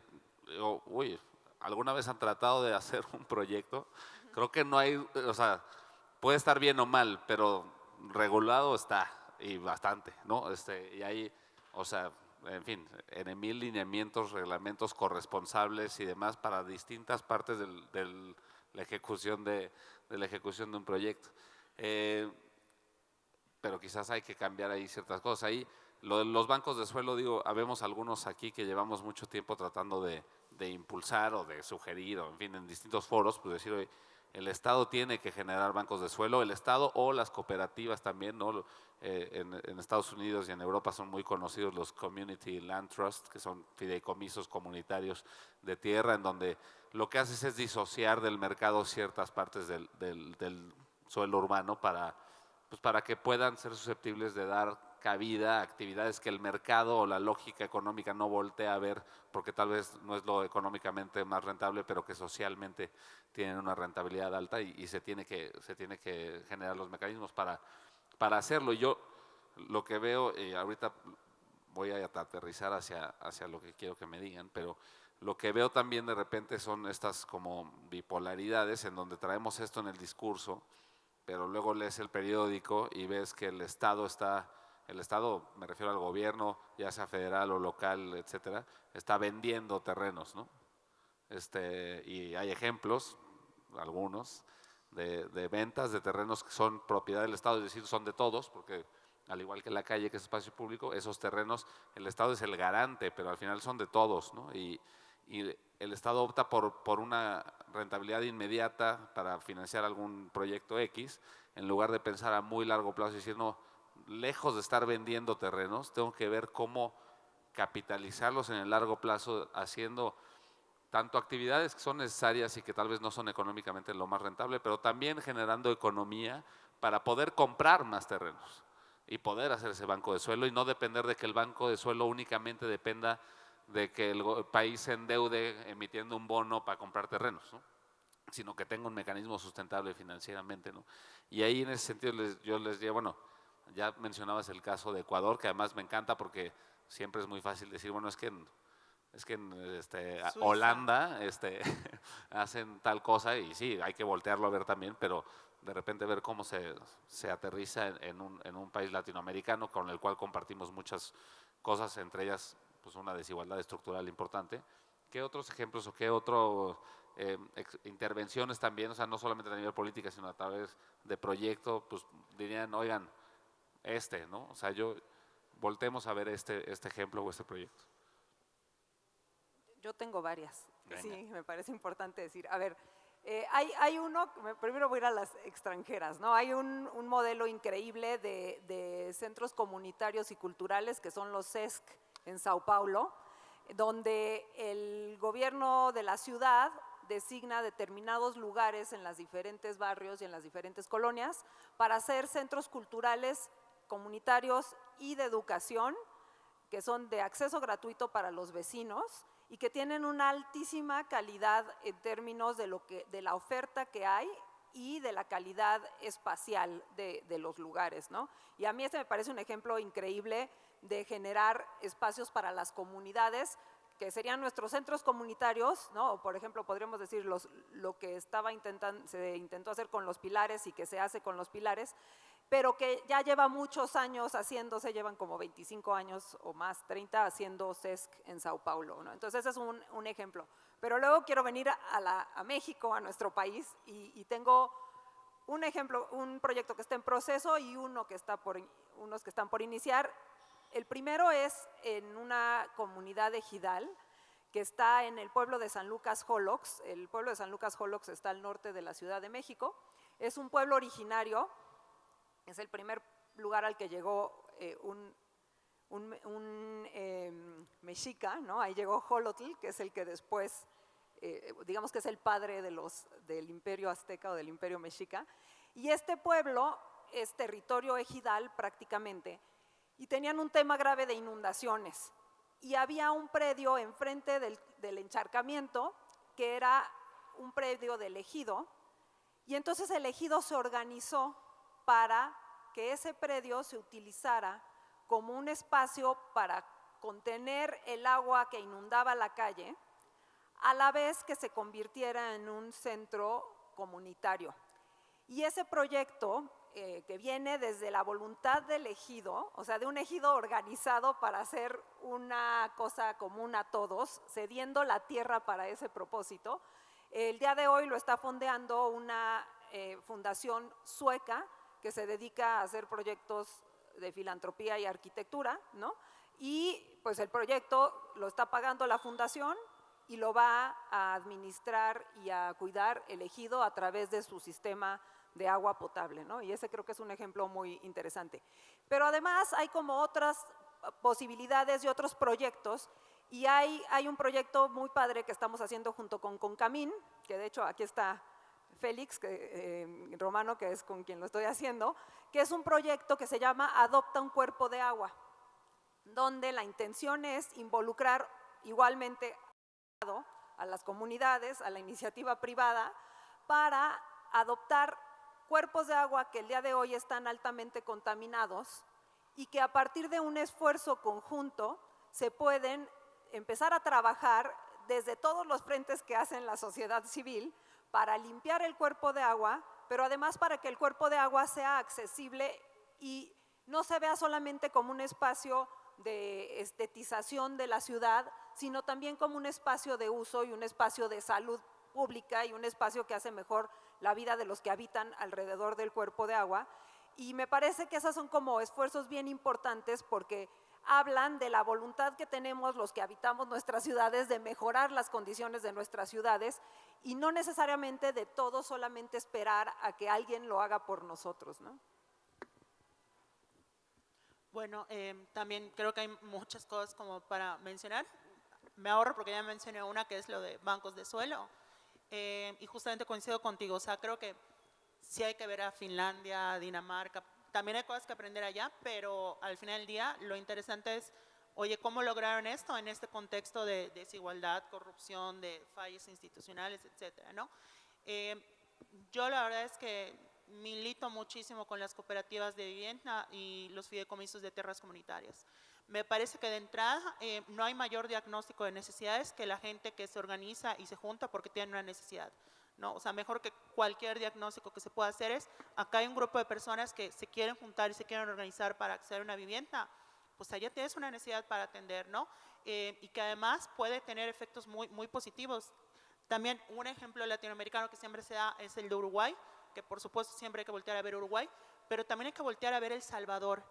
digo, uy, ¿alguna vez han tratado de hacer un proyecto? Creo que no hay, o sea, puede estar bien o mal, pero regulado está y bastante, ¿no? Y ahí, o sea, en fin, en 1000 lineamientos, reglamentos corresponsables y demás para distintas partes la ejecución de la ejecución de un proyecto. Pero quizás hay que cambiar ahí ciertas cosas. Ahí, lo de los bancos de suelo, digo, habemos algunos aquí que llevamos mucho tiempo tratando de impulsar o de sugerir, o en fin, en distintos foros, pues decir, oye, el Estado tiene que generar bancos de suelo, el Estado o las cooperativas también, ¿no? En Estados Unidos y en Europa son muy conocidos los Community Land Trust, que son fideicomisos comunitarios de tierra, en donde lo que haces es disociar del mercado ciertas partes del suelo urbano pues para que puedan ser susceptibles de dar cabida a actividades que el mercado o la lógica económica no voltea a ver, porque tal vez no es lo económicamente más rentable, pero que socialmente tienen una rentabilidad alta y se tiene que generar los mecanismos para hacerlo. Y yo lo que veo, ahorita voy a aterrizar hacia lo que quiero que me digan, pero lo que veo también de repente son estas como bipolaridades en donde traemos esto en el discurso, pero luego lees el periódico y ves que el Estado, me refiero al gobierno, ya sea federal o local, etcétera, está vendiendo terrenos, ¿no? Y hay ejemplos, algunos, de ventas de terrenos que son propiedad del Estado, es decir, son de todos, porque al igual que la calle, que es espacio público, esos terrenos, el Estado es el garante, pero al final son de todos, ¿no? Y el Estado opta por una rentabilidad inmediata para financiar algún proyecto X, en lugar de pensar a muy largo plazo y decir, no, lejos de estar vendiendo terrenos, tengo que ver cómo capitalizarlos en el largo plazo haciendo tanto actividades que son necesarias y que tal vez no son económicamente lo más rentable, pero también generando economía para poder comprar más terrenos y poder hacer ese banco de suelo y no depender de que el banco de suelo únicamente dependa de que el país se endeude emitiendo un bono para comprar terrenos, ¿no? Sino que tenga un mecanismo sustentable financieramente, ¿no? Y ahí en ese sentido yo les digo, bueno, ya mencionabas el caso de Ecuador, que además me encanta porque siempre es muy fácil decir, bueno, es que en Suiza. Holanda hacen tal cosa y sí, hay que voltearlo a ver también, pero de repente ver cómo se aterriza en un país latinoamericano con el cual compartimos muchas cosas, entre ellas pues una desigualdad estructural importante. ¿Qué otros ejemplos o qué otras intervenciones también, o sea, no solamente a nivel política, sino a través de proyectos, pues dirían, oigan, ¿no? O sea, voltemos a ver este ejemplo o este proyecto. Yo tengo varias, Venga. sí, me parece importante decir. A ver, hay uno, primero voy a ir a las extranjeras, ¿no? Hay un modelo increíble de centros comunitarios y culturales que son los CESC en Sao Paulo, donde el gobierno de la ciudad designa determinados lugares en los diferentes barrios y en las diferentes colonias para hacer centros culturales, comunitarios y de educación, que son de acceso gratuito para los vecinos y que tienen una altísima calidad en términos de la oferta que hay y de la calidad espacial de los lugares, ¿no? Y a mí este me parece un ejemplo increíble de generar espacios para las comunidades, que serían nuestros centros comunitarios, ¿no? O por ejemplo, podríamos decir lo que se intentó hacer con los pilares y que se hace con los pilares, pero que ya lleva muchos años haciéndose, llevan como 25 años o más, 30, haciendo CESC en Sao Paulo, ¿no? Entonces ese es un ejemplo. Pero luego quiero venir a México, a nuestro país, y tengo un ejemplo, un proyecto que está en proceso y unos que están por iniciar. El primero es en una comunidad ejidal que está en el pueblo de San Lucas Jolox. El pueblo de San Lucas Jolox está al norte de la Ciudad de México. Es un pueblo originario, es el primer lugar al que llegó un mexica, ¿no? Ahí llegó Xolotl, que es el que después, digamos que es el padre del imperio azteca o del imperio mexica. Y este pueblo es territorio ejidal prácticamente, y tenían un tema grave de inundaciones. Y había un predio enfrente del encharcamiento, que era un predio del ejido, y entonces el ejido se organizó para que ese predio se utilizara como un espacio para contener el agua que inundaba la calle, a la vez que se convirtiera en un centro comunitario. Y ese proyecto, que viene desde la voluntad del ejido, o sea, de un ejido organizado para hacer una cosa común a todos, cediendo la tierra para ese propósito, el día de hoy lo está fondeando una fundación sueca que se dedica a hacer proyectos de filantropía y arquitectura, ¿no? Y pues el proyecto lo está pagando la fundación y lo va a administrar y a cuidar el ejido a través de su sistema de agua potable, ¿no? Y ese creo que es un ejemplo muy interesante. Pero además hay como otras posibilidades y otros proyectos, y hay un proyecto muy padre que estamos haciendo junto con Concamín, que de hecho aquí está Félix Romano, que es con quien lo estoy haciendo, que es un proyecto que se llama Adopta un cuerpo de agua, donde la intención es involucrar igualmente a las comunidades, a la iniciativa privada, para adoptar cuerpos de agua que el día de hoy están altamente contaminados y que a partir de un esfuerzo conjunto se pueden empezar a trabajar desde todos los frentes que hacen la sociedad civil para limpiar el cuerpo de agua, pero además para que el cuerpo de agua sea accesible y no se vea solamente como un espacio de estetización de la ciudad, sino también como un espacio de uso y un espacio de salud pública y un espacio que hace mejor la vida de los que habitan alrededor del cuerpo de agua. Y me parece que esos son como esfuerzos bien importantes porque hablan de la voluntad que tenemos los que habitamos nuestras ciudades de mejorar las condiciones de nuestras ciudades y no necesariamente de todo solamente esperar a que alguien lo haga por nosotros, ¿no? Bueno, también creo que hay muchas cosas como para mencionar. Me ahorro porque ya mencioné una que es lo de bancos de suelo. Y justamente coincido contigo, o sea, creo que sí hay que ver a Finlandia, Dinamarca, también hay cosas que aprender allá, pero al final del día lo interesante es, oye, ¿cómo lograron esto en este contexto de desigualdad, corrupción, de fallas institucionales, etcétera, ¿no? Yo la verdad es que milito muchísimo con las cooperativas de vivienda y los fideicomisos de tierras comunitarias. Me parece que de entrada no hay mayor diagnóstico de necesidades que la gente que se organiza y se junta porque tiene una necesidad, ¿no? O sea, mejor que cualquier diagnóstico que se pueda hacer es, acá hay un grupo de personas que se quieren juntar y se quieren organizar para acceder a una vivienda, pues allá tienes una necesidad para atender, ¿no? Y que además puede tener efectos muy positivos. También un ejemplo latinoamericano que siempre se da es el de Uruguay, que por supuesto siempre hay que voltear a ver Uruguay, pero también hay que voltear a ver El Salvador.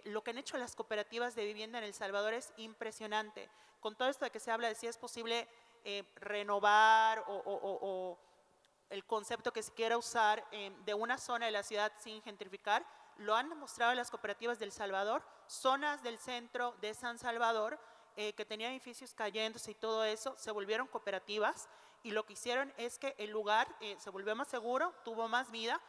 Lo que han hecho las cooperativas de vivienda en El Salvador es impresionante. Con todo esto de que se habla de si es posible renovar o el concepto que se quiera usar de una zona de la ciudad sin gentrificar, lo han demostrado las cooperativas de El Salvador, zonas del centro de San Salvador que tenían edificios cayéndose y todo eso, se volvieron cooperativas y lo que hicieron es que el lugar se volvió más seguro, tuvo más vida,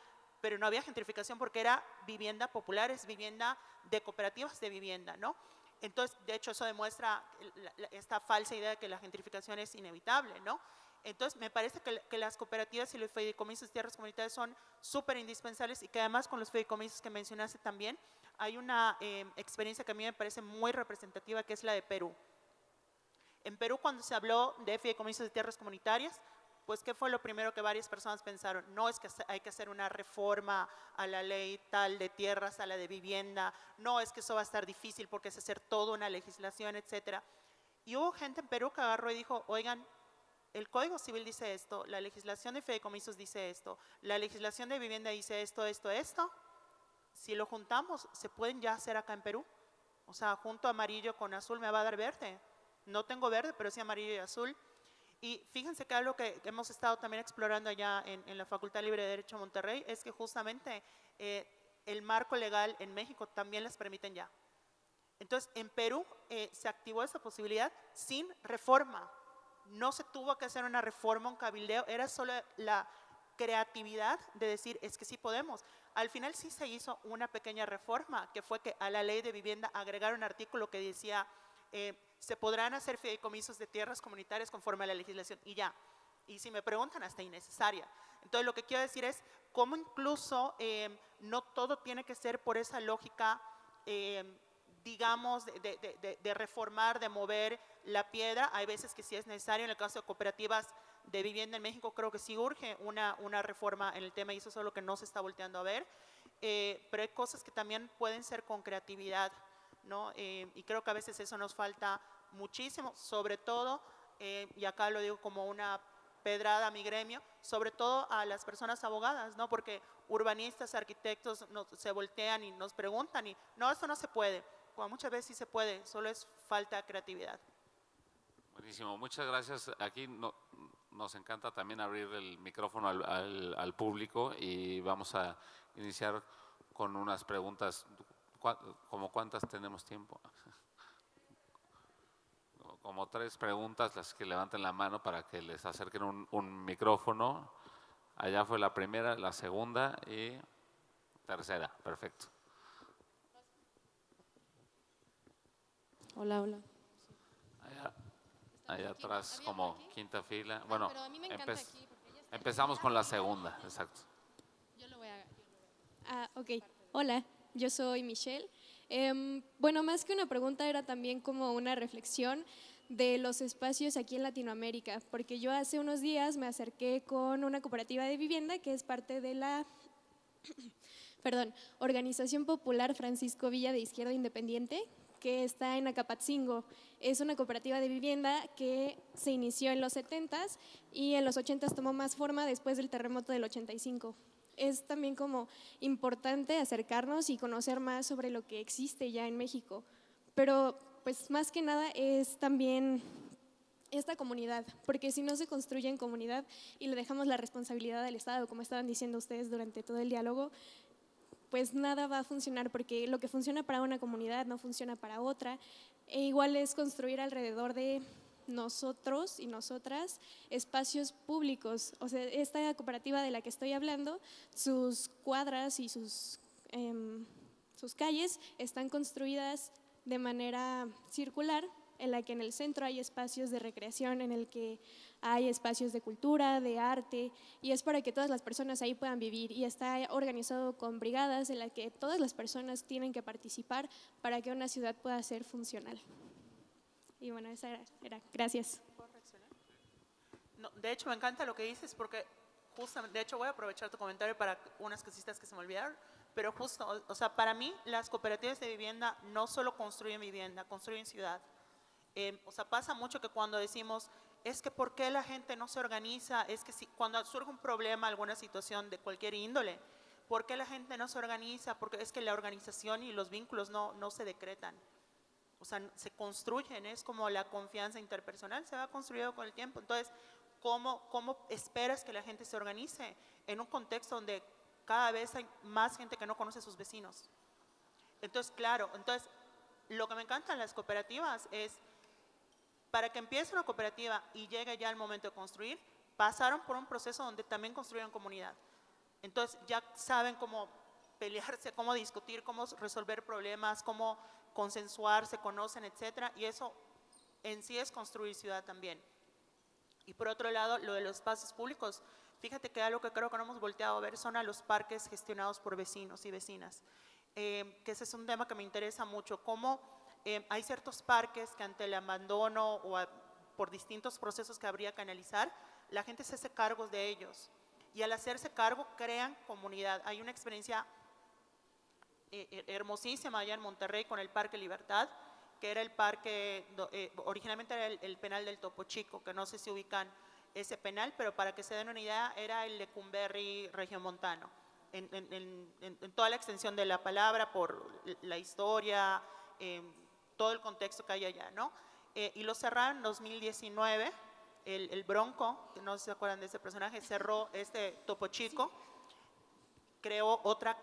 pero no había gentrificación porque era vivienda popular, es vivienda de cooperativas de vivienda, ¿no? Entonces, de hecho, eso demuestra esta falsa idea de que la gentrificación es inevitable, ¿no? Entonces, me parece que las cooperativas y los fideicomisos de tierras comunitarias son súper indispensables y que además con los fideicomisos que mencionaste también, hay una experiencia que a mí me parece muy representativa, que es la de Perú. En Perú, cuando se habló de fideicomisos de tierras comunitarias, pues, ¿qué fue lo primero que varias personas pensaron? No, es que hay que hacer una reforma a la ley tal de tierras, a la de vivienda, no, es que eso va a estar difícil porque es hacer toda una legislación, etcétera. Y hubo gente en Perú que agarró y dijo, oigan, el Código Civil dice esto, la legislación de fideicomisos dice esto, la legislación de vivienda dice esto, si lo juntamos, ¿se pueden ya hacer acá en Perú? O sea, junto amarillo con azul me va a dar verde. No tengo verde, pero sí amarillo y azul. Y fíjense que algo que hemos estado también explorando allá en la Facultad Libre de Derecho de Monterrey es que justamente el marco legal en México también les permiten ya. Entonces, en Perú se activó esa posibilidad sin reforma. No se tuvo que hacer una reforma, un cabildeo, era solo la creatividad de decir, es que sí podemos. al final sí se hizo una pequeña reforma, que fue que a la ley de vivienda agregaron un artículo que decía se podrán hacer fideicomisos de tierras comunitarias conforme a la legislación y ya. Y si me preguntan, hasta innecesaria. Entonces, lo que quiero decir es cómo incluso no todo tiene que ser por esa lógica, digamos, de reformar, de mover la piedra. Hay veces que sí es necesario. En el caso de cooperativas de vivienda en México, creo que sí urge una reforma en el tema y eso es lo que no se está volteando a ver. Pero hay cosas que también pueden ser con creatividad, ¿no? Y creo que a veces eso nos falta muchísimo, sobre todo, y acá lo digo como una pedrada a mi gremio, sobre todo a las personas abogadas, ¿no? Porque urbanistas, arquitectos se voltean y nos preguntan y no, esto no se puede. Bueno, muchas veces sí se puede, solo es falta de creatividad. Buenísimo, muchas gracias. Aquí nos encanta también abrir el micrófono al público y vamos a iniciar con unas preguntas. ¿Como cuántas tenemos tiempo? Como 3 preguntas, las que levanten la mano para que les acerquen un micrófono. Allá fue la primera, la segunda y tercera. Perfecto. Hola, hola. Allá atrás, como quinta fila. Bueno, pero a mí me encanta aquí porque ella está empezamos con la segunda, exacto. Yo lo voy a... ok. Hola, yo soy Michelle. Bueno, más que una pregunta era también como una reflexión de los espacios aquí en Latinoamérica, porque yo hace unos días me acerqué con una cooperativa de vivienda que es parte de la Organización Popular Francisco Villa de Izquierda Independiente, que está en Acapatzingo. Es una cooperativa de vivienda que se inició en los 70s y en los 80s tomó más forma después del terremoto del 85. Es también como importante acercarnos y conocer más sobre lo que existe ya en México, pero pues más que nada es también esta comunidad, porque si no se construye en comunidad y le dejamos la responsabilidad al Estado, como estaban diciendo ustedes durante todo el diálogo, pues nada va a funcionar, porque lo que funciona para una comunidad no funciona para otra. E igual es construir alrededor de nosotros y nosotras espacios públicos. O sea, esta cooperativa de la que estoy hablando, sus cuadras y sus calles están construidas de manera circular, en la que en el centro hay espacios de recreación, en el que hay espacios de cultura, de arte, y es para que todas las personas ahí puedan vivir, y está organizado con brigadas en las que todas las personas tienen que participar para que una ciudad pueda ser funcional. Y bueno, esa era. Gracias. No, de hecho, me encanta lo que dices porque justamente, de hecho voy a aprovechar tu comentario para unas cositas que se me olvidaron, pero justo, o sea, para mí las cooperativas de vivienda no solo construyen vivienda, construyen ciudad. O sea, pasa mucho que cuando decimos, es que ¿por qué la gente no se organiza? Es que si, cuando surge un problema, alguna situación de cualquier índole, ¿por qué la gente no se organiza? Porque es que la organización y los vínculos no se decretan. O sea, se construyen, es como la confianza interpersonal, se va construyendo con el tiempo. Entonces, ¿cómo esperas que la gente se organice en un contexto donde cada vez hay más gente que no conoce a sus vecinos? Entonces, claro, lo que me encantan las cooperativas es, para que empiece una cooperativa y llegue ya el momento de construir, pasaron por un proceso donde también construyeron comunidad. Entonces ya saben cómo pelearse, cómo discutir, cómo resolver problemas, cómo consensuar, se conocen, etcétera, y eso en sí es construir ciudad también. Y por otro lado, lo de los espacios públicos, fíjate que algo que creo que no hemos volteado a ver son a los parques gestionados por vecinos y vecinas, que ese es un tema que me interesa mucho, cómo hay ciertos parques que ante el abandono o por distintos procesos que habría que analizar, la gente se hace cargo de ellos y al hacerse cargo crean comunidad. Hay una experiencia hermosísima allá en Monterrey con el Parque Libertad, que era el parque, originalmente era el penal del Topo Chico, que no sé si ubican ese penal, pero para que se den una idea, era el Lecumberri regiomontano, en toda la extensión de la palabra, por la historia, todo el contexto que hay allá, ¿no? Y lo cerraron en 2019, el Bronco, que no se acuerdan de ese personaje, cerró este Topo Chico, creó otra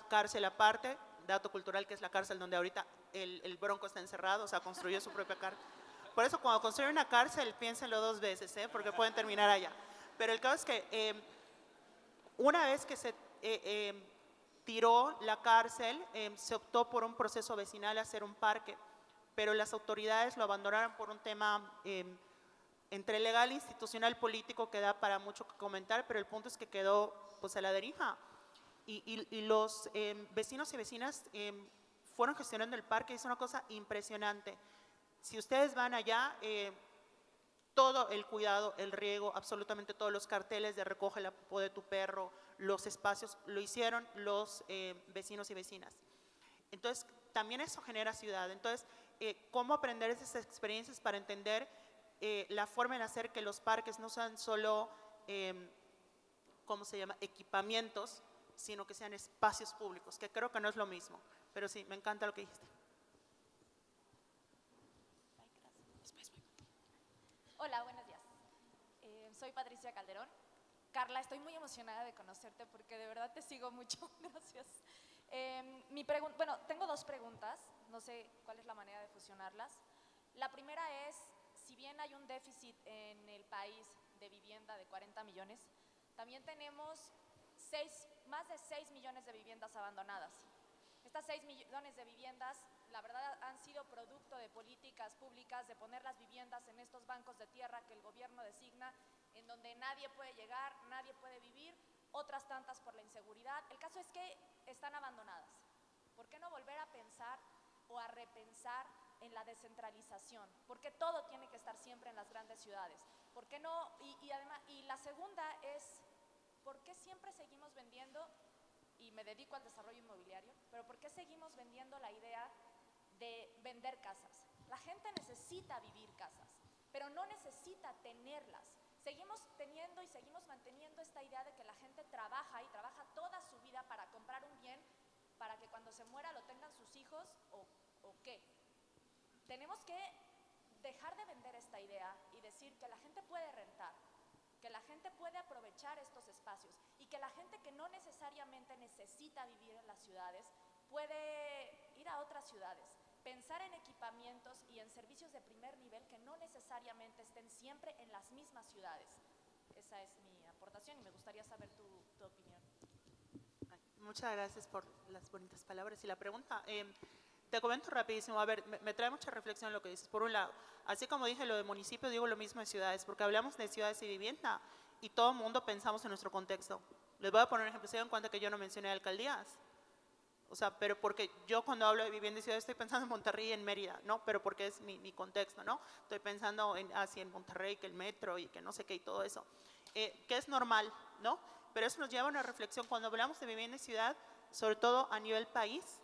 cárcel aparte, dato cultural, que es la cárcel donde ahorita el Bronco está encerrado, o sea, construyó su propia cárcel. Por eso cuando construyen una cárcel, piénsenlo 2 veces, porque pueden terminar allá. Pero el caso es que una vez que tiró la cárcel, se optó por un proceso vecinal a hacer un parque, pero las autoridades lo abandonaron por un tema entre legal, institucional, político, que da para mucho que comentar, pero el punto es que quedó pues a la deriva. Y los vecinos y vecinas fueron gestionando el parque, es una cosa impresionante. Si ustedes van allá, todo el cuidado, el riego, absolutamente todos los carteles de recoge la popó de tu perro, los espacios, lo hicieron los vecinos y vecinas. Entonces, también eso genera ciudad. Entonces, ¿cómo aprender esas experiencias para entender la forma en hacer que los parques no sean solo, ¿cómo se llama?, equipamientos, sino que sean espacios públicos, que creo que no es lo mismo. Pero sí, me encanta lo que dijiste. Hola, buenos días. Soy Patricia Calderón. Carla, estoy muy emocionada de conocerte porque de verdad te sigo mucho. Gracias. Bueno, tengo dos preguntas. No sé cuál es la manera de fusionarlas. La primera es, si bien hay un déficit en el país de vivienda de 40 millones, también tenemos más de 6 millones de viviendas abandonadas. Estas 6 millones de viviendas, la verdad, han sido producto de políticas públicas de poner las viviendas en estos bancos de tierra que el gobierno designa, en donde nadie puede llegar, nadie puede vivir, otras tantas por la inseguridad. El caso es que están abandonadas. ¿Por qué no volver a pensar o a repensar en la descentralización? ¿Por qué todo tiene que estar siempre en las grandes ciudades? ¿Por qué no? Y la segunda es, ¿por qué siempre seguimos vendiendo, y me dedico al desarrollo inmobiliario, pero por qué seguimos vendiendo la idea de vender casas? La gente necesita vivir casas, pero no necesita tenerlas. Seguimos teniendo y seguimos manteniendo esta idea de que la gente trabaja y trabaja toda su vida para comprar un bien, para que cuando se muera lo tengan sus hijos o qué. Tenemos que dejar de vender esta idea y decir que la gente puede rentar, que la gente puede aprovechar estos espacios y que la gente que no necesariamente necesita vivir en las ciudades puede ir a otras ciudades, pensar en equipamientos y en servicios de primer nivel que no necesariamente estén siempre en las mismas ciudades. Esa es mi aportación y me gustaría saber tu opinión. Muchas gracias por las bonitas palabras y la pregunta. Te comento rapidísimo, a ver, me trae mucha reflexión lo que dices. Por un lado, así como dije lo de municipio, digo lo mismo de ciudades, porque hablamos de ciudades y vivienda y todo el mundo pensamos en nuestro contexto. Les voy a poner un ejemplo, se dan cuenta que yo no mencioné alcaldías. O sea, pero porque yo cuando hablo de vivienda y ciudad estoy pensando en Monterrey y en Mérida, ¿no? Pero porque es mi contexto, ¿no? Estoy pensando así en Monterrey, que el metro y que no sé qué y todo eso. Que es normal, ¿no? Pero eso nos lleva a una reflexión cuando hablamos de vivienda y ciudad, sobre todo a nivel país.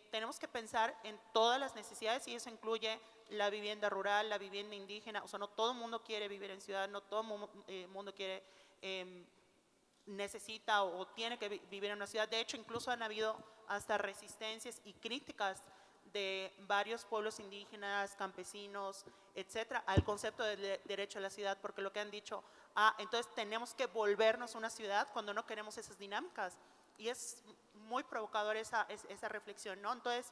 Tenemos que pensar en todas las necesidades y eso incluye la vivienda rural, la vivienda indígena. O sea, no todo el mundo quiere vivir en ciudad, no todo el mundo quiere, necesita o tiene que vivir en una ciudad. De hecho, incluso han habido hasta resistencias y críticas de varios pueblos indígenas, campesinos, etcétera, al concepto de derecho a la ciudad, porque lo que han dicho, entonces tenemos que volvernos una ciudad cuando no queremos esas dinámicas. Y es muy provocador esa reflexión, ¿no? Entonces,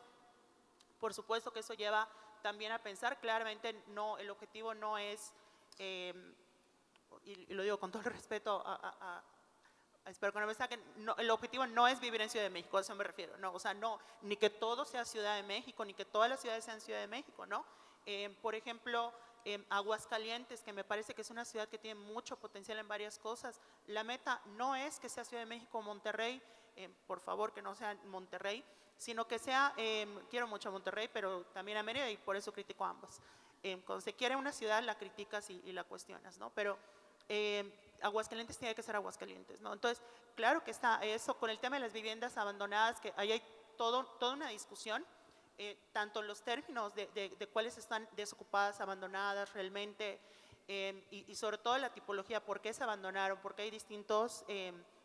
por supuesto que eso lleva también a pensar, claramente no, el objetivo no es, y lo digo con todo el respeto espero que no me saquen, no, el objetivo no es vivir en Ciudad de México, a eso me refiero, no, o sea, no, ni que todo sea Ciudad de México, ni que todas las ciudades sean Ciudad de México, ¿no? Por ejemplo, Aguascalientes, que me parece que es una ciudad que tiene mucho potencial en varias cosas, la meta no es que sea Ciudad de México o Monterrey, por favor que no sea Monterrey, sino que sea, quiero mucho a Monterrey, pero también a Mérida y por eso critico a ambos. Cuando se quiere una ciudad la criticas y la cuestionas, ¿no? Pero Aguascalientes tiene que ser Aguascalientes, ¿no? Entonces, claro que está eso, con el tema de las viviendas abandonadas, que ahí hay toda una discusión, tanto los términos de cuáles están desocupadas, abandonadas realmente, y sobre todo la tipología, por qué se abandonaron, porque hay distintos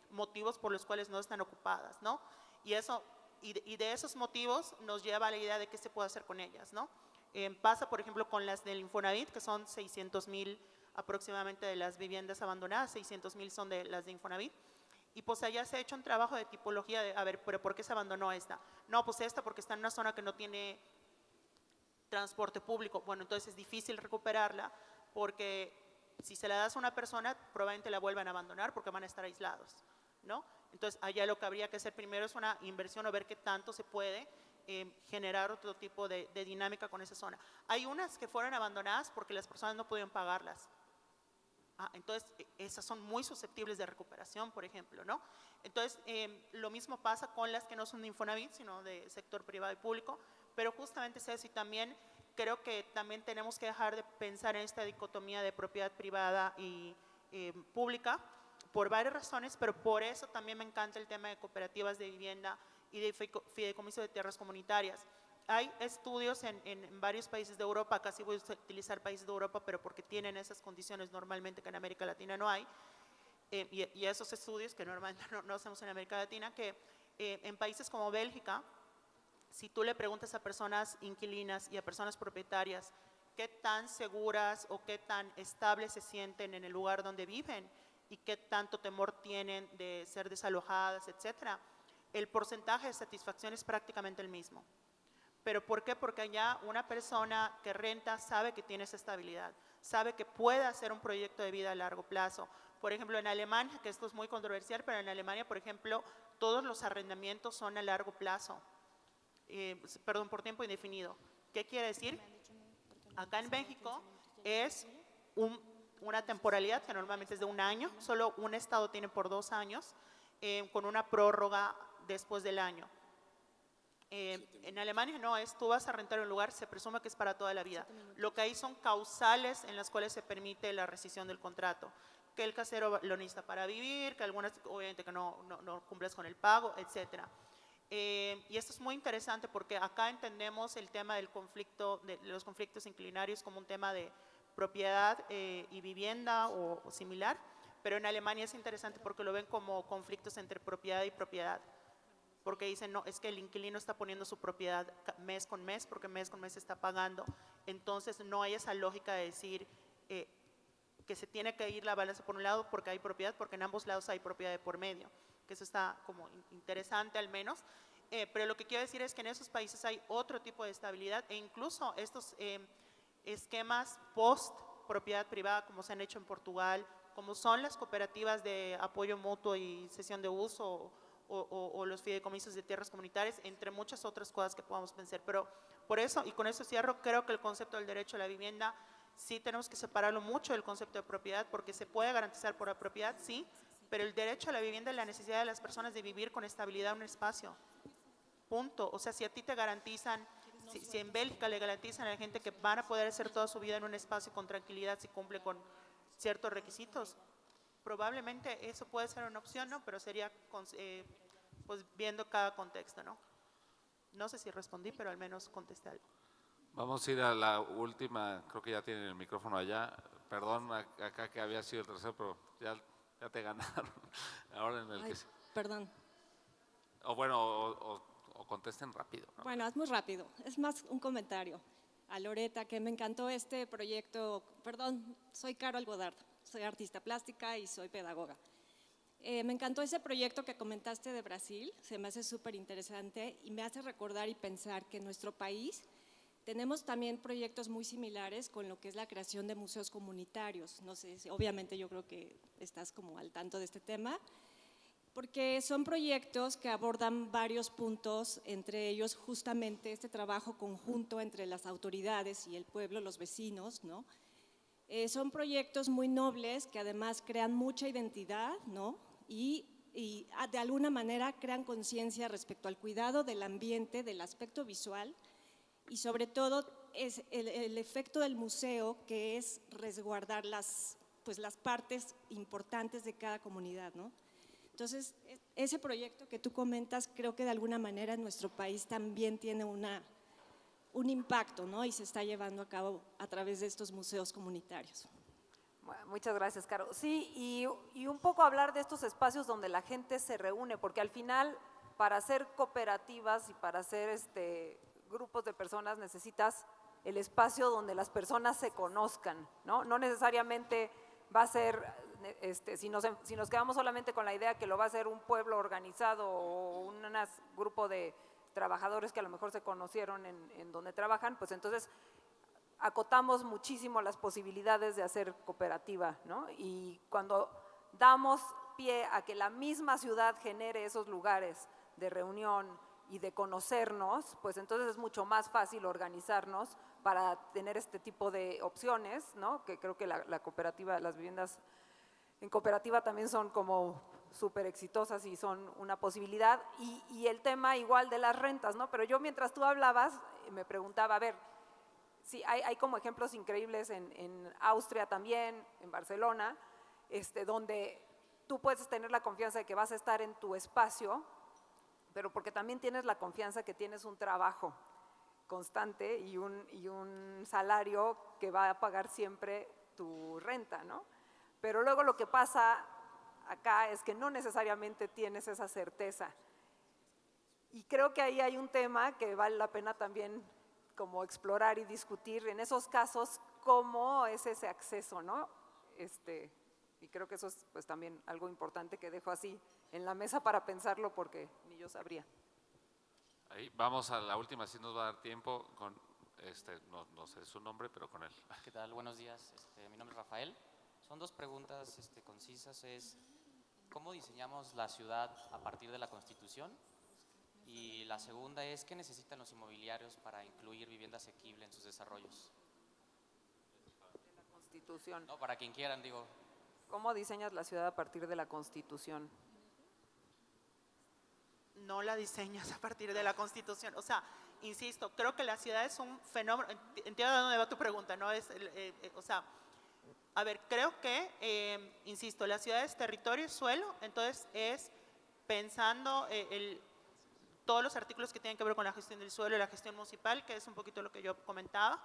motivos por los cuales no están ocupadas, ¿no? Y de esos motivos nos lleva a la idea de qué se puede hacer con ellas, ¿no? Pasa, por ejemplo, con las del Infonavit, que son 600,000 aproximadamente de las viviendas abandonadas, 600,000 son de las de Infonavit, y pues allá se ha hecho un trabajo de tipología de, a ver, pero ¿por qué se abandonó esta? No, pues esta porque está en una zona que no tiene transporte público. Bueno, entonces es difícil recuperarla porque si se la das a una persona, probablemente la vuelvan a abandonar porque van a estar aislados, ¿no? Entonces, allá lo que habría que hacer primero es una inversión o ver qué tanto se puede generar otro tipo de dinámica con esa zona. Hay unas que fueron abandonadas porque las personas no pudieron pagarlas. Entonces, esas son muy susceptibles de recuperación, por ejemplo, ¿no? Entonces, lo mismo pasa con las que no son de Infonavit, sino de sector privado y público, pero justamente es eso, y también creo que también tenemos que dejar de pensar en esta dicotomía de propiedad privada y pública, por varias razones, pero por eso también me encanta el tema de cooperativas de vivienda y de fideicomiso de tierras comunitarias. Hay estudios en varios países de Europa, casi voy a utilizar países de Europa, pero porque tienen esas condiciones normalmente que en América Latina no hay, y esos estudios que normalmente no hacemos en América Latina, que en países como Bélgica, si tú le preguntas a personas inquilinas y a personas propietarias qué tan seguras o qué tan estables se sienten en el lugar donde viven y qué tanto temor tienen de ser desalojadas, etcétera, el porcentaje de satisfacción es prácticamente el mismo. ¿Pero por qué? Porque allá una persona que renta sabe que tiene esa estabilidad, sabe que puede hacer un proyecto de vida a largo plazo. Por ejemplo, en Alemania, que esto es muy controversial, pero en Alemania, por ejemplo, todos los arrendamientos son a largo plazo, por tiempo indefinido. ¿Qué quiere decir? Acá en México es una temporalidad que normalmente es de 1 año, solo un estado tiene por 2 años, con una prórroga después del año. En Alemania no es, tú vas a rentar un lugar, se presume que es para toda la vida. Lo que hay son causales en las cuales se permite la rescisión del contrato, que el casero lo necesita para vivir, que algunas obviamente que no cumples con el pago, etcétera. Y esto es muy interesante porque acá entendemos el tema del conflicto, de los conflictos inquiliniarios como un tema de propiedad y vivienda o similar, pero en Alemania es interesante porque lo ven como conflictos entre propiedad y propiedad, porque dicen, no, es que el inquilino está poniendo su propiedad mes con mes, porque mes con mes está pagando, entonces no hay esa lógica de decir que se tiene que ir la balanza por un lado porque hay propiedad, porque en ambos lados hay propiedad de por medio, que eso está como interesante al menos, pero lo que quiero decir es que en esos países hay otro tipo de estabilidad e incluso estos esquemas post propiedad privada como se han hecho en Portugal, como son las cooperativas de apoyo mutuo y cesión de uso o los fideicomisos de tierras comunitarias, entre muchas otras cosas que podamos pensar. Pero por eso, y con eso cierro, creo que el concepto del derecho a la vivienda sí tenemos que separarlo mucho del concepto de propiedad, porque se puede garantizar por la propiedad, sí, pero el derecho a la vivienda es la necesidad de las personas de vivir con estabilidad en un espacio. Punto. O sea, si a ti te garantizan, si en Bélgica le garantizan a la gente que van a poder hacer toda su vida en un espacio con tranquilidad si cumple con ciertos requisitos, probablemente eso puede ser una opción, ¿no? Pero sería pues viendo cada contexto, ¿no? No sé si respondí, pero al menos contesté algo. Vamos a ir a la última, creo que ya tienen el micrófono allá. Perdón acá que había sido el tercero, pero ya te ganaron. Ahora en el Ay, que... perdón. O bueno, o contesten rápido, ¿no? Bueno, es muy rápido. Es más un comentario a Loreta, que me encantó este proyecto. Perdón, soy Carol Godard, soy artista plástica y soy pedagoga. Me encantó ese proyecto que comentaste de Brasil, se me hace súper interesante y me hace recordar y pensar que en nuestro país tenemos también proyectos muy similares con lo que es la creación de museos comunitarios. No sé, obviamente yo creo que estás como al tanto de este tema, porque son proyectos que abordan varios puntos, entre ellos justamente este trabajo conjunto entre las autoridades y el pueblo, los vecinos, ¿no? Son proyectos muy nobles que además crean mucha identidad, ¿no? Y de alguna manera crean conciencia respecto al cuidado del ambiente, del aspecto visual y sobre todo es el efecto del museo, que es resguardar las partes importantes de cada comunidad, ¿no? Entonces, ese proyecto que tú comentas, creo que de alguna manera en nuestro país también tiene un impacto, ¿no? Y se está llevando a cabo a través de estos museos comunitarios. Bueno, muchas gracias, Caro. Sí, y un poco hablar de estos espacios donde la gente se reúne, porque al final, para hacer cooperativas y para hacer grupos de personas necesitas el espacio donde las personas se conozcan, ¿no? No necesariamente va a ser, si nos quedamos solamente con la idea que lo va a hacer un pueblo organizado o un grupo de trabajadores que a lo mejor se conocieron en donde trabajan, pues entonces acotamos muchísimo las posibilidades de hacer cooperativa, ¿no? Y cuando damos pie a que la misma ciudad genere esos lugares de reunión y de conocernos, pues entonces es mucho más fácil organizarnos para tener este tipo de opciones, ¿no? Que creo que la cooperativa, las viviendas en cooperativa también son como súper exitosas y son una posibilidad. Y el tema igual de las rentas, ¿no? Pero yo mientras tú hablabas me preguntaba, a ver, sí, hay como ejemplos increíbles en Austria también, en Barcelona, donde tú puedes tener la confianza de que vas a estar en tu espacio, pero porque también tienes la confianza que tienes un trabajo constante y un salario que va a pagar siempre tu renta, ¿no? Pero luego lo que pasa acá es que no necesariamente tienes esa certeza. Y creo que ahí hay un tema que vale la pena también como explorar y discutir en esos casos cómo es ese acceso, ¿no? Y creo que eso es pues también algo importante que dejo así en la mesa para pensarlo porque ni yo sabría. Ahí vamos a la última, si nos va a dar tiempo, con no sé su nombre, pero con él. ¿Qué tal? Buenos días. Mi nombre es Rafael. Son dos preguntas concisas. ¿Cómo diseñamos la ciudad a partir de la Constitución? Y la segunda es, ¿qué necesitan los inmobiliarios para incluir vivienda asequible en sus desarrollos? De la Constitución. No, para quien quieran, digo. ¿Cómo diseñas la ciudad a partir de la Constitución? No la diseñas a partir de la Constitución. O sea, insisto, creo que la ciudad es un fenómeno. Entiendo de dónde va tu pregunta, ¿no? O sea, a ver, creo que, insisto, la ciudad es territorio y suelo, entonces es pensando todos los artículos que tienen que ver con la gestión del suelo y la gestión municipal, que es un poquito lo que yo comentaba,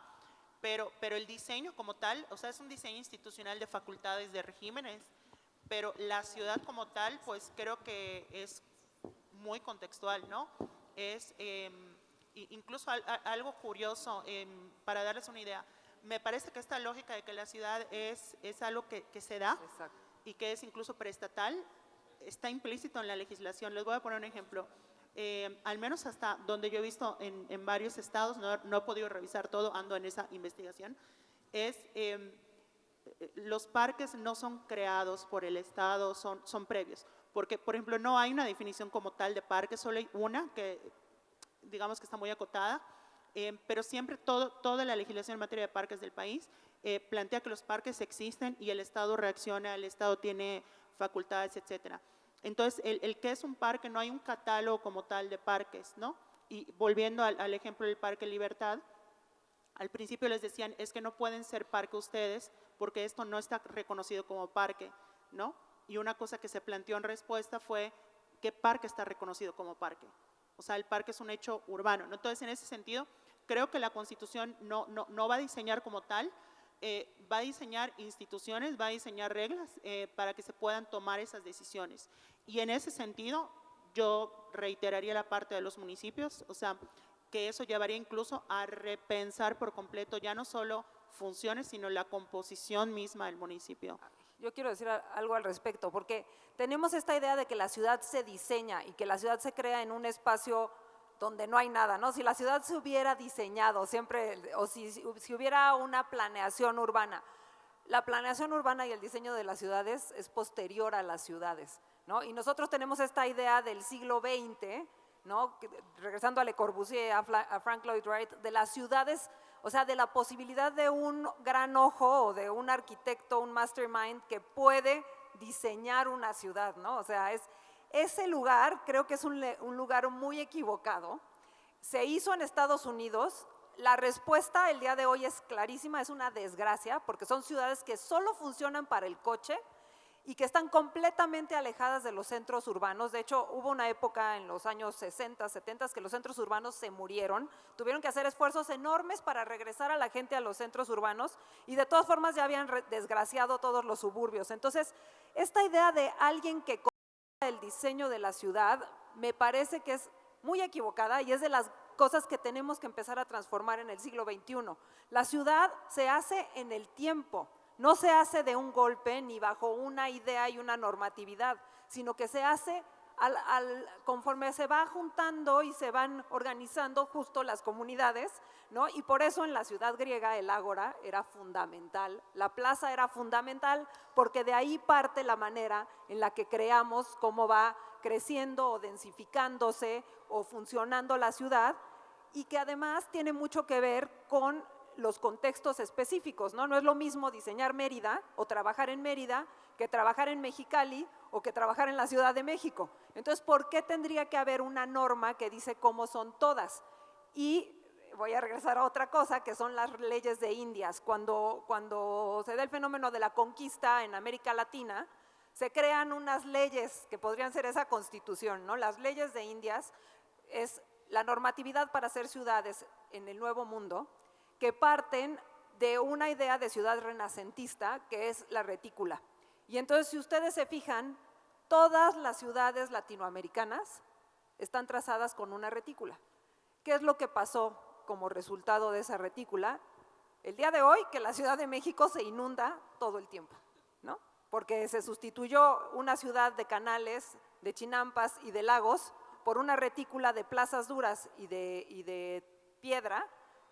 pero el diseño como tal, o sea, es un diseño institucional de facultades, de regímenes, pero la ciudad como tal, pues creo que es muy contextual, ¿no? Es incluso algo curioso, para darles una idea, me parece que esta lógica de que la ciudad es algo que se da. Exacto. Y que es incluso preestatal, está implícito en la legislación. Les voy a poner un ejemplo. Al menos hasta donde yo he visto en varios estados, no he podido revisar todo, ando en esa investigación, los parques no son creados por el Estado, son previos. Porque, por ejemplo, no hay una definición como tal de parque, solo hay una que digamos que está muy acotada, pero siempre toda la legislación en materia de parques del país plantea que los parques existen y el Estado reacciona, el Estado tiene facultades, etcétera. Entonces, el que es un parque, no hay un catálogo como tal de parques, ¿no? Y volviendo al ejemplo del Parque Libertad, al principio les decían, es que no pueden ser parque ustedes porque esto no está reconocido como parque, ¿no? Y una cosa que se planteó en respuesta fue, ¿qué parque está reconocido como parque? O sea, el parque es un hecho urbano, ¿no? Entonces, en ese sentido, creo que la Constitución no va a diseñar como tal, va a diseñar instituciones, va a diseñar reglas para que se puedan tomar esas decisiones. Y en ese sentido, yo reiteraría la parte de los municipios, o sea, que eso llevaría incluso a repensar por completo ya no solo funciones, sino la composición misma del municipio. Yo quiero decir algo al respecto, porque tenemos esta idea de que la ciudad se diseña y que la ciudad se crea en un espacio donde no hay nada, ¿no? Si la ciudad se hubiera diseñado siempre, o si hubiera una planeación urbana, la planeación urbana y el diseño de las ciudades es posterior a las ciudades, ¿no? Y nosotros tenemos esta idea del siglo XX, ¿no? Regresando a Le Corbusier, a Frank Lloyd Wright, de las ciudades, o sea, de la posibilidad de un gran ojo o de un arquitecto, un mastermind que puede diseñar una ciudad, ¿no? O sea, ese lugar creo que es un lugar muy equivocado. Se hizo en Estados Unidos, la respuesta el día de hoy es clarísima, es una desgracia, porque son ciudades que solo funcionan para el coche y que están completamente alejadas de los centros urbanos. De hecho, hubo una época en los años 60, 70 que los centros urbanos se murieron, tuvieron que hacer esfuerzos enormes para regresar a la gente a los centros urbanos y de todas formas ya habían desgraciado todos los suburbios. Entonces, esta idea de alguien que el diseño de la ciudad me parece que es muy equivocada y es de las cosas que tenemos que empezar a transformar en el siglo XXI. La ciudad se hace en el tiempo, no se hace de un golpe ni bajo una idea y una normatividad, sino que se hace conforme se va juntando y se van organizando justo las comunidades, ¿no? Y por eso en la ciudad griega el ágora era fundamental, la plaza era fundamental, porque de ahí parte la manera en la que creamos cómo va creciendo o densificándose o funcionando la ciudad, y que además tiene mucho que ver con los contextos específicos, ¿no? No es lo mismo diseñar Mérida o trabajar en Mérida que trabajar en Mexicali o que trabajar en la Ciudad de México. Entonces, ¿por qué tendría que haber una norma que dice cómo son todas? Y voy a regresar a otra cosa, que son las leyes de Indias. Cuando se da el fenómeno de la conquista en América Latina, se crean unas leyes que podrían ser esa constitución, ¿no? Las leyes de Indias es la normatividad para hacer ciudades en el Nuevo Mundo, que parten de una idea de ciudad renacentista, que es la retícula. Y entonces, si ustedes se fijan, todas las ciudades latinoamericanas están trazadas con una retícula. ¿Qué es lo que pasó como resultado de esa retícula? El día de hoy, que la Ciudad de México se inunda todo el tiempo, ¿no? Porque se sustituyó una ciudad de canales, de chinampas y de lagos por una retícula de plazas duras y de piedra,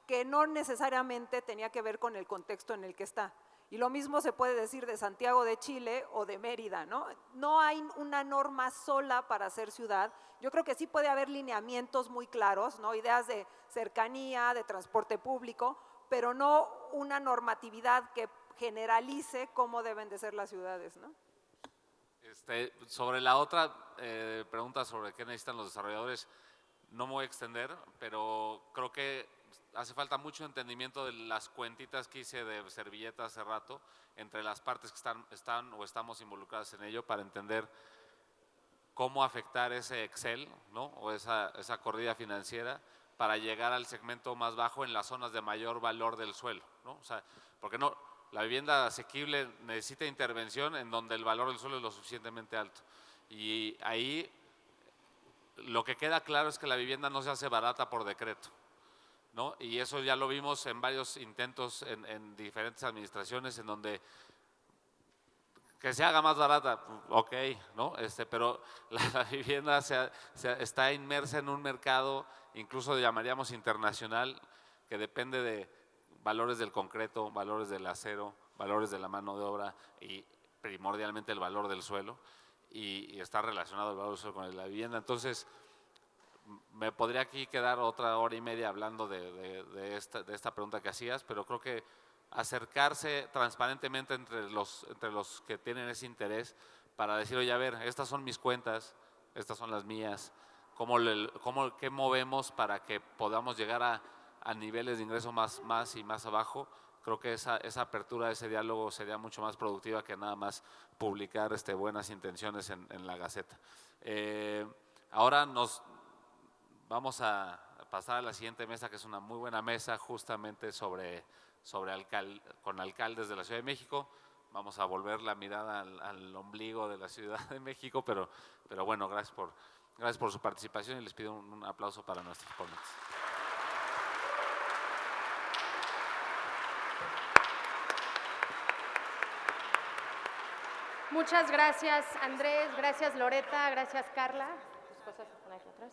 que no necesariamente tenía que ver con el contexto en el que está. Y lo mismo se puede decir de Santiago de Chile o de Mérida, ¿no? No hay una norma sola para hacer ciudad. Yo creo que sí puede haber lineamientos muy claros, ¿no? Ideas de cercanía, de transporte público, pero no una normatividad que generalice cómo deben de ser las ciudades, ¿no? Sobre la otra pregunta sobre qué necesitan los desarrolladores, no me voy a extender, pero creo que hace falta mucho entendimiento de las cuentitas que hice de servilleta hace rato, entre las partes que están o estamos involucradas en ello, para entender cómo afectar ese Excel, ¿no? O esa corrida financiera para llegar al segmento más bajo en las zonas de mayor valor del suelo, ¿no? O sea, porque no, la vivienda asequible necesita intervención en donde el valor del suelo es lo suficientemente alto. Y ahí lo que queda claro es que la vivienda no se hace barata por decreto, ¿no? Y eso ya lo vimos en varios intentos en diferentes administraciones, en donde que se haga más barata, ok, ¿no? Pero la vivienda está inmersa en un mercado, incluso llamaríamos internacional, que depende de valores del concreto, valores del acero, valores de la mano de obra y primordialmente el valor del suelo, y está relacionado el valor del suelo con la vivienda. Entonces, me podría aquí quedar otra hora y media hablando de esta pregunta que hacías, pero creo que acercarse transparentemente entre los que tienen ese interés para decir, oye, a ver, estas son mis cuentas, estas son las mías, ¿qué movemos para que podamos llegar a niveles de ingreso más y más abajo? Creo que esa apertura, ese diálogo sería mucho más productiva que nada más publicar buenas intenciones en la Gaceta. Ahora vamos a pasar a la siguiente mesa, que es una muy buena mesa justamente con alcaldes de la Ciudad de México. Vamos a volver la mirada al ombligo de la Ciudad de México, pero bueno, gracias por su participación y les pido un aplauso para nuestros ponentes. Muchas gracias, Andrés, gracias, Loreta, gracias, Carla. Tus cosas se ponen aquí atrás.